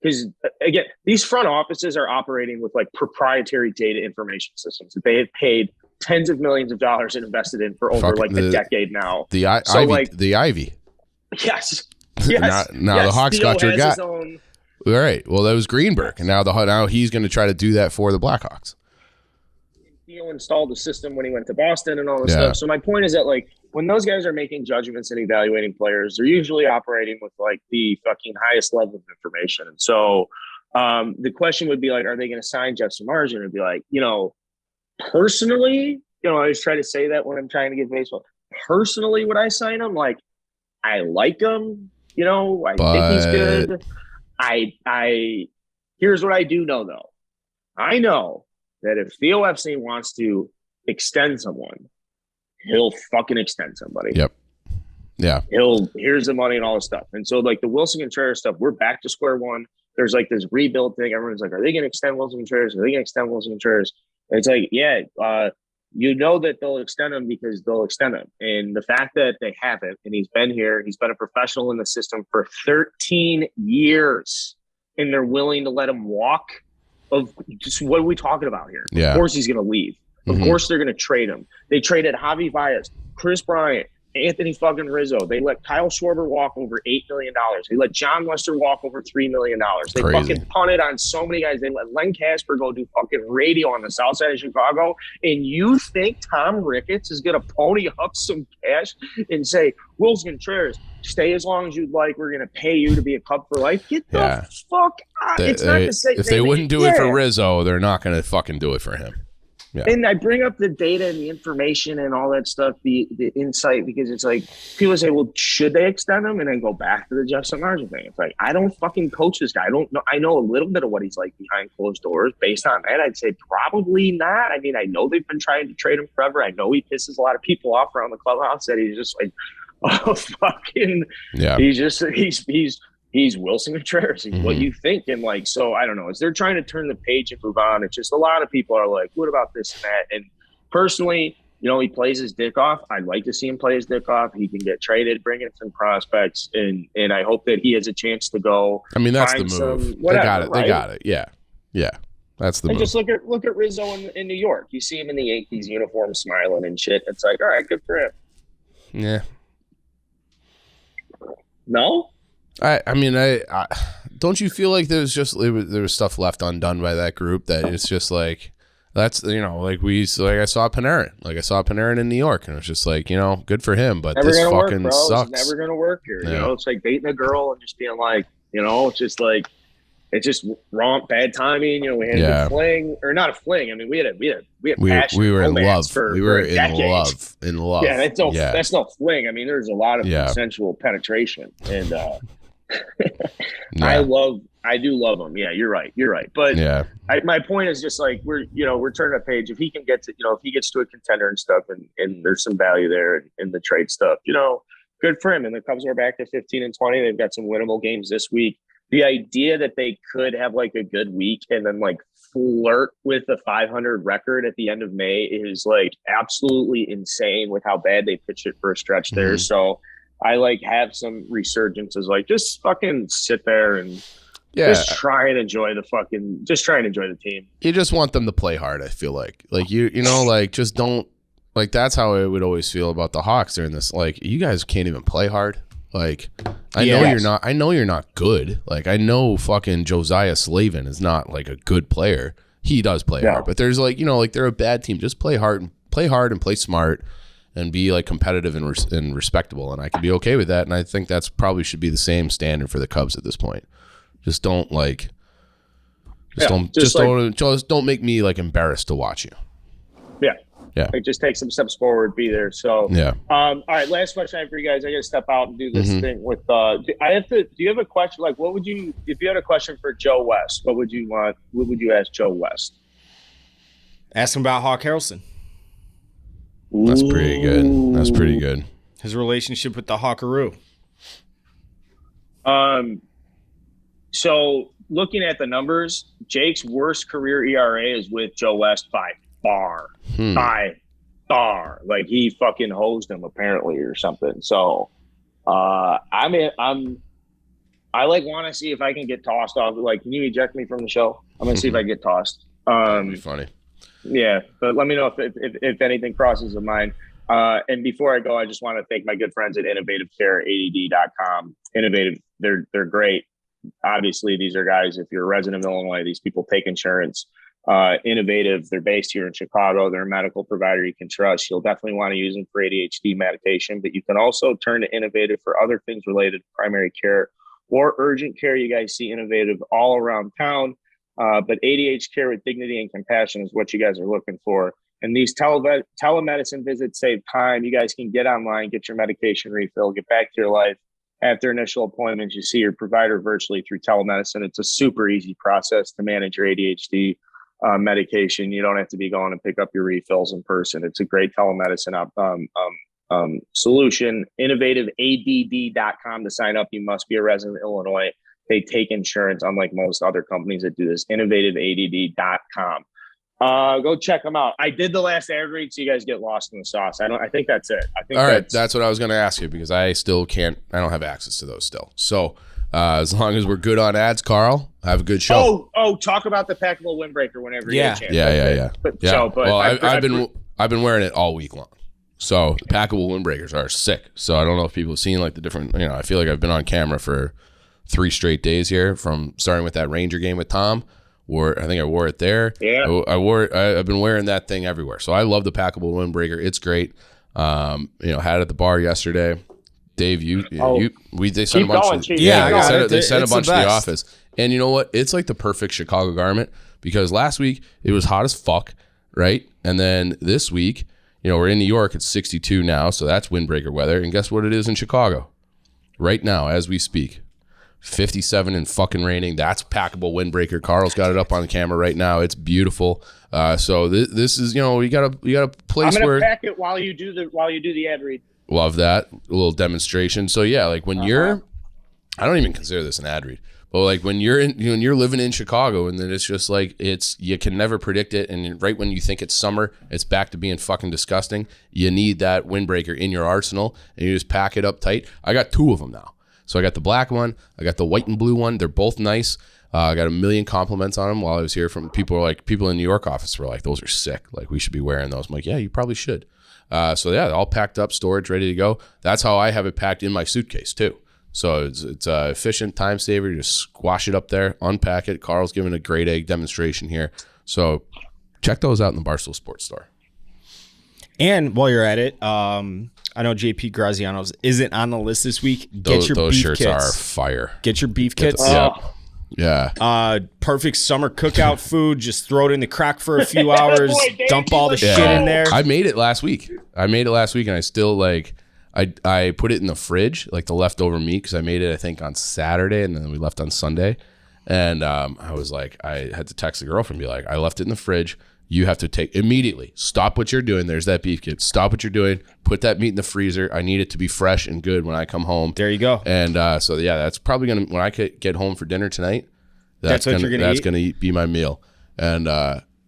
Because again, these front offices are operating with like proprietary data information systems that they have paid tens of millions of dollars and invested in for over a decade now. The Ivy. Yes. Now the Hawks got your guy. All right. Well, that was Greenberg, and now he's going to try to do that for the Blackhawks. Theo installed the system when he went to Boston and all this stuff. So my point is that like when those guys are making judgments and evaluating players, they're usually operating with like the fucking highest level of information. And so the question would be like, are they going to sign Jeff Samardzija? And it'd be like, personally, I always try to say that when I'm trying to get baseball. Personally, would I sign him? Like, I like him. I think he's good. Here's what I do know though. I know that if Theo Epstein wants to extend someone, he'll fucking extend somebody. Yep. Yeah. Here's the money and all this stuff. And so like the Wilson Contreras stuff, we're back to square one. There's like this rebuild thing. Everyone's like, are they going to extend Wilson Contreras? Are they going to extend Wilson Contreras? And it's like, that they'll extend him because they'll extend him. And the fact that they haven't, and he's been here, he's been a professional in the system for 13 years, and they're willing to let him walk. Of just what are we talking about here? Yeah. Of course he's going to leave. Of course they're going to trade him. They traded Javi Baez, Chris Bryant, Anthony fucking Rizzo. They let Kyle Schwarber walk over $8 million. They let John Lester walk over $3 million. They fucking punted on so many guys. They let Len Casper go do fucking radio on the south side of Chicago. And you think Tom Ricketts is going to pony up some cash and say, Will's Contreras, stay as long as you'd like. We're going to pay you to be a Cub for life. Get the fuck out. It's not the same. If they wouldn't do it for Rizzo, they're not going to fucking do it for him. Yeah. And I bring up the data and the information and all that stuff, the insight, because it's like people say, well, should they extend him? And then go back to the Justin Martin thing. It's like, I don't fucking coach this guy. I don't know. I know a little bit of what he's like behind closed doors. Based on that, I'd say probably not. I mean, I know they've been trying to trade him forever. I know he pisses a lot of people off around the clubhouse that he's just like, oh, fucking, he's Wilson Contreras. He's what you think. And like, so I don't know. As they're trying to turn the page and move on, it's just a lot of people are like, what about this and that? And personally, you know, he plays his dick off. I'd like to see him play his dick off. He can get traded, bring in some prospects, and I hope that he has a chance to go. I mean, that's the move. They got it. Right? They got it. Yeah. Yeah. That's the move. Just look at Rizzo in New York. You see him in the Yankees uniform smiling and shit. It's like, all right, good for him. Yeah. No? I mean, don't you feel like there was stuff left undone by that group that it's just like, that's, you know, like I saw Panarin. Like I saw Panarin in New York, and it was just like, you know, good for him, but this fucking work, sucks. It's never going to work here. Yeah. You know, it's like dating a girl and just being like, you know, it's just like, it's just wrong, bad timing. You know, we had a fling, or not a fling. I mean, we had passion. We were in love. We were in decades. love. Yeah, that's no fling. I mean, there's a lot of consensual penetration, and I do love him. Yeah, you're right. But my point is just like we're turning a page. If he can get to, you know, if he gets to a contender and stuff, and there's some value there in the trade stuff, you know, good for him. And the Cubs are back to 15-20. They've got some winnable games this week. The idea that they could have like a good week and then like flirt with a 500 record at the end of May is like absolutely insane with how bad they pitched it for a stretch there. So I like have some resurgences, like just fucking sit there and just try and enjoy the team. You just want them to play hard. I feel like you know, like just don't, like that's how I would always feel about the Hawks during this. Like you guys can't even play hard. Like I know you're not good. Like I know fucking Josiah Slavin is not like a good player. He does play hard, but there's like, you know, like they're a bad team. Just play hard and play smart and be like competitive and respectable. And I can be okay with that. And I think that's probably should be the same standard for the Cubs at this point. Just don't like, don't make me like embarrassed to watch you. Yeah. Like just take some steps forward, be there. So, all right. Last question I have for you guys. I got to step out and do this thing with, do you have a question? Like, if you had a question for Joe West, what would you want? What would you ask Joe West? Ask him about Hawk Harrelson. That's pretty good. His relationship with the Hawkaroo. So looking at the numbers, Jake's worst career ERA is with Joe West by far. Like he fucking hosed him apparently or something. So I like want to see if I can get tossed off. Like, can you eject me from the show? I'm gonna see if I get tossed. That'd be funny. Yeah, but let me know if anything crosses the mind. And before I go, I just want to thank my good friends at InnovativeCareADD.com. Innovative, they're great. Obviously, these are guys, if you're a resident of Illinois, these people take insurance. Innovative, they're based here in Chicago. They're a medical provider you can trust. You'll definitely want to use them for ADHD medication, but you can also turn to Innovative for other things related to primary care or urgent care. You guys see Innovative all around town. But ADHD care with dignity and compassion is what you guys are looking for. And these telemedicine visits save time. You guys can get online, get your medication refill, get back to your life. After initial appointments, you see your provider virtually through telemedicine. It's a super easy process to manage your ADHD medication. You don't have to be going to pick up your refills in person. It's a great telemedicine solution. InnovativeADD.com to sign up. You must be a resident of Illinois. They take insurance, unlike most other companies that do this. InnovativeADD.com. Go check them out. I did the last ad read, so you guys get lost in the sauce. I think that's it. All right, that's what I was going to ask you because I don't have access to those still. So as long as we're good on ads, Carl, have a good show. Oh, talk about the Packable Windbreaker whenever you get a chance. Yeah. I've been wearing it all week long. So the packable windbreakers are sick. So I don't know if people have seen like the different, I feel like I've been on camera for 3 straight days here, from starting with that Ranger game with Tom. I think I wore it there. Yeah. I've been wearing that thing everywhere. So I love the packable windbreaker. It's great. Had it at the bar yesterday. Dave, they sent a bunch. They sent a bunch to the office. And you know what? It's like the perfect Chicago garment, because last week it was hot as fuck, right? And then this week, we're in New York. It's 62 now, so that's windbreaker weather. And guess what it is in Chicago right now as we speak? 57 and fucking raining. That's packable windbreaker. Carl's got it up on the camera right now. It's beautiful. So this is, you got a place I'm gonna where pack it while you do the ad read. Love that a little demonstration. So yeah, like when I don't even consider this an ad read, but like when you're living in Chicago, and then it's just like you can never predict it, and right when you think it's summer, it's back to being fucking disgusting. You need that windbreaker in your arsenal, and you just pack it up tight. I got 2 of them now. So I got the black one, I got the white and blue one. They're both nice. I got a million compliments on them while I was here from people in New York office were like, those are sick. Like, we should be wearing those. I'm like, yeah, you probably should. So yeah, all packed up, storage, ready to go. That's how I have it packed in my suitcase too. So it's efficient, time saver. You just squash it up there, unpack it. Carl's giving a great egg demonstration here. So check those out in the Barstool Sports store. And while you're at it, I know JP Graziano's isn't on the list this week. Get your those beef shirts kits. are fire. Get your beef kits. Yeah. Perfect summer cookout food. Just throw it in the crock for a few hours. Dump all the shit in there. I made it last week. And I still I put it in the fridge, like the leftover meat, because I made it I think on Saturday, and then we left on Sunday. And I was like, I had to text the girlfriend and be like, I left it in the fridge. You have to take immediately. Stop what you're doing. There's that beef kit. Stop what you're doing. Put that meat in the freezer. I need it to be fresh and good when I come home. There you go. And so yeah, that's probably gonna, when I get home for dinner tonight. That's gonna be my meal. And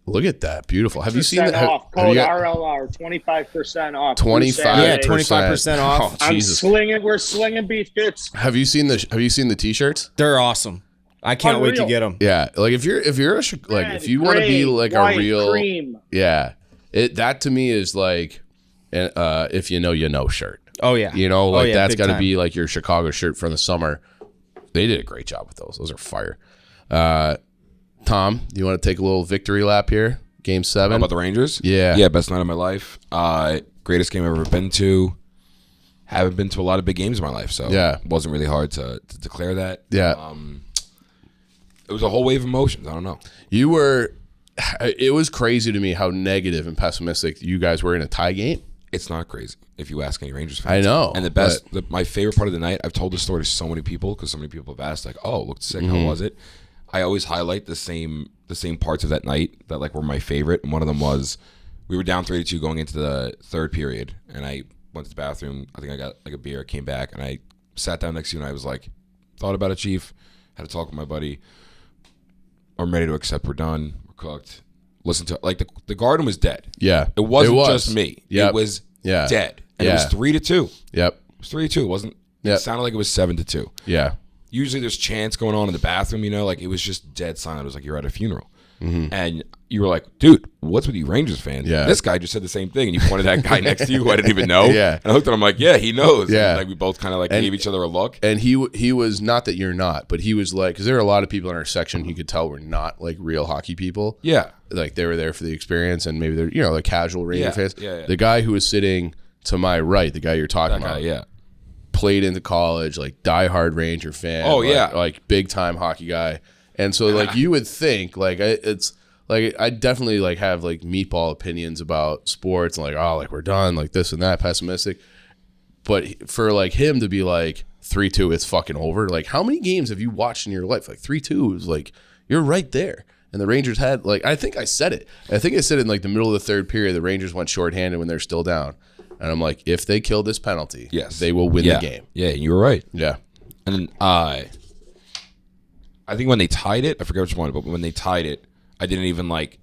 look at that, beautiful. Have you seen that? Code RLR 25% off. 25% off. Oh, We're slinging beef kits. Have you seen the t-shirts? They're awesome. I can't wait to get them. Yeah, like if you want to be like a real cream. Yeah, that to me is like, if you know shirt. Oh yeah, that's got to be like your Chicago shirt for the summer. They did a great job with those. Those are fire. Tom, you want to take a little victory lap here? Game 7. How about the Rangers? Yeah, best night of my life. Greatest game I've ever been to. Haven't been to a lot of big games in my life, so it wasn't really hard to declare that. Yeah. It was a whole wave of emotions. I don't know. It was crazy to me how negative and pessimistic you guys were in a tie game. It's not crazy if you ask any Rangers fans. I know. And my favorite part of the night, I've told this story to so many people because so many people have asked, like, oh, it looked sick. How was it? I always highlight the same parts of that night that like were my favorite. And one of them was we were down 3-2 going into the third period. And I went to the bathroom. I think I got like a beer, came back, and I sat down next to you and I was like, thought about it, Chief. Had to talk with my buddy. I'm ready to accept we're done. We're cooked. Listen to like the Garden was dead. Yeah. It wasn't just me. Yep. It was dead. And it was 3-2. Yep. It was 3-2. It wasn't it sounded like it was 7-2. Yeah. Usually there's chants going on in the bathroom, like it was just dead silent. It was like you're at a funeral. And you were like, dude, what's with you Rangers fans? Yeah. This guy just said the same thing. And you pointed at that guy next to you who I didn't even know. Yeah. And I looked at him like, yeah, he knows. Yeah. And like we both kind of like gave each other a look. And he was, not that you're not, but he was like, because there are a lot of people in our section he could tell were not like real hockey people. Yeah. Like they were there for the experience, and maybe they're, like casual Ranger fans. Yeah. The guy who was sitting to my right, the guy you're talking about. Yeah. Played into college, like diehard Ranger fan. Oh, like big time hockey guy. And so like you would think like it's like I definitely like have like meatball opinions about sports and like, oh, like we're done, like this and that, pessimistic. But for like him to be like 3-2, it's fucking over. Like how many games have you watched in your life? Like 3-2 is like you're right there. And the Rangers had like I think I said it in like the middle of the third period. The Rangers went shorthanded when they're still down. And I'm like, if they kill this penalty, they will win the game. Yeah, you were right. Yeah. And then I think when they tied it, I forget which one, but when they tied it, I didn't even like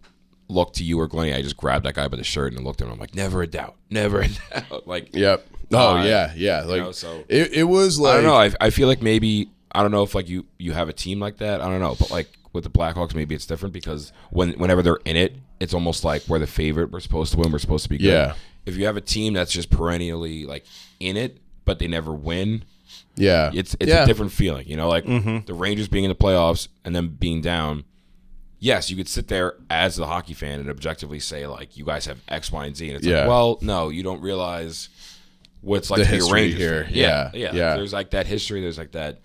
look to you or Glennie. I just grabbed that guy by the shirt and looked at him. I'm like, never a doubt. Like, yep. Oh yeah. Like, so it was like, I don't know. I feel like maybe I don't know if like you have a team like that. I don't know, but like with the Blackhawks, maybe it's different because whenever they're in it, it's almost like we're the favorite. We're supposed to win. We're supposed to be good. Yeah. if you have a team that's just perennially like in it, but they never win. Yeah, it's a different feeling, you know, like the Rangers being in the playoffs and then being down. Yes, you could sit there as the hockey fan and objectively say like you guys have X, Y, and Z, and it's like, well, no, you don't realize what's like the to be a history Rangers here. fan. Yeah. There's like that history. There's like that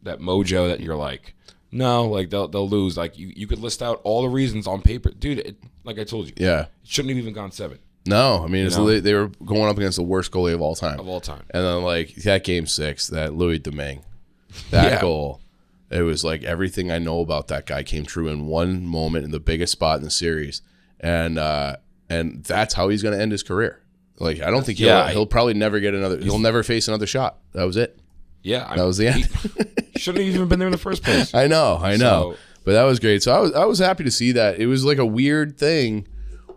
mojo that you're like, no, like they'll lose. Like you could list out all the reasons on paper, dude. Like I told you, it shouldn't have even gone 7. No, I mean they were going up against the worst goalie of all time. And then like that game 6, that Louis Domingue, that goal, it was like everything I know about that guy came true in one moment in the biggest spot in the series, and that's how he's going to end his career. Like I don't think he'll probably never get another. He'll never face another shot. That was it. Yeah, that was the end. He shouldn't have even been there in the first place. I know, but that was great. So I was happy to see that. It was like a weird thing.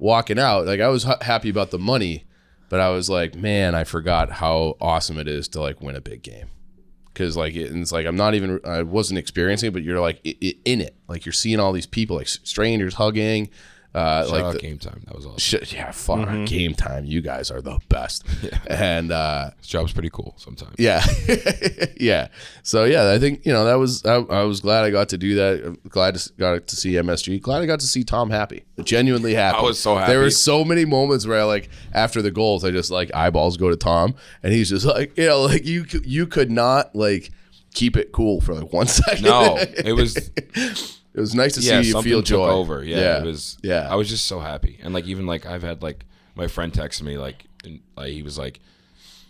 Walking out, like I was happy about the money, but I was like, man, I forgot how awesome it is to like win a big game, because like it's like I wasn't experiencing it, but you're like in it, like you're seeing all these people, like strangers hugging. Shout out Game Time, that was awesome. Game Time, you guys are the best. And this job's pretty cool sometimes. Yeah. So yeah, I think that was I was glad I got to do that. Glad got to see MSG. Glad I got to see Tom happy, genuinely happy. I was so happy. There were so many moments where I like after the goals, I just like eyeballs go to Tom, and he's just like like you could not like keep it cool for like 1 second. No, it was. It was nice to see you feel joy. Took over. It was. I was just so happy, and like even like I've had like my friend text me like, and, like he was like,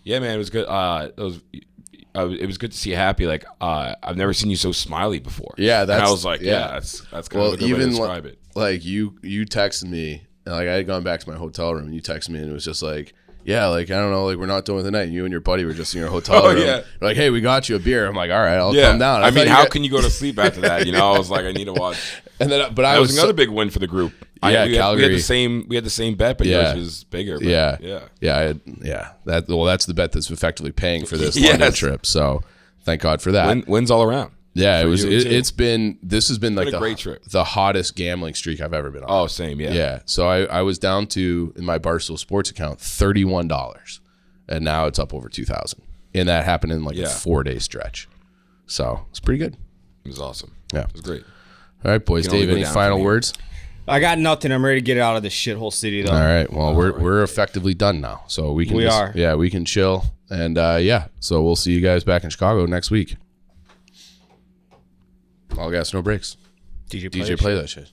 "Yeah, man, it was good. It was good to see you happy. Like I've never seen you so smiley before." Yeah, and I was like, that's kind of a good way to describe it. Like you texted me, and like I had gone back to my hotel room, and you texted me, and it was just like, yeah, like I don't know, like we're not doing the night. And you and your buddy were just in your hotel room. You're like, hey, we got you a beer. I'm like, all right, I'll come down. I mean, how can you go to sleep after that? I was like, I need to watch. And then, but that was another big win for the group. Calgary. We had the same bet, but yours was bigger. But That's the bet that's effectively paying for this London trip. So thank God for that. Wins all around. Yeah, this has been like a great trip. The hottest gambling streak I've ever been on. Oh, same, yeah. Yeah. So I was down to, in my Barstool Sports account, $31, and now it's up over 2,000, and that happened in like a 4-day stretch. So it's pretty good. It was awesome. Yeah, it was great. All right, boys. Dave, any final words? I got nothing. I'm ready to get out of this shithole city, though. All right. Well, we're effectively done now, so we can. Yeah, we can chill, and so we'll see you guys back in Chicago next week. All gas, no breaks. DJ, play that shit.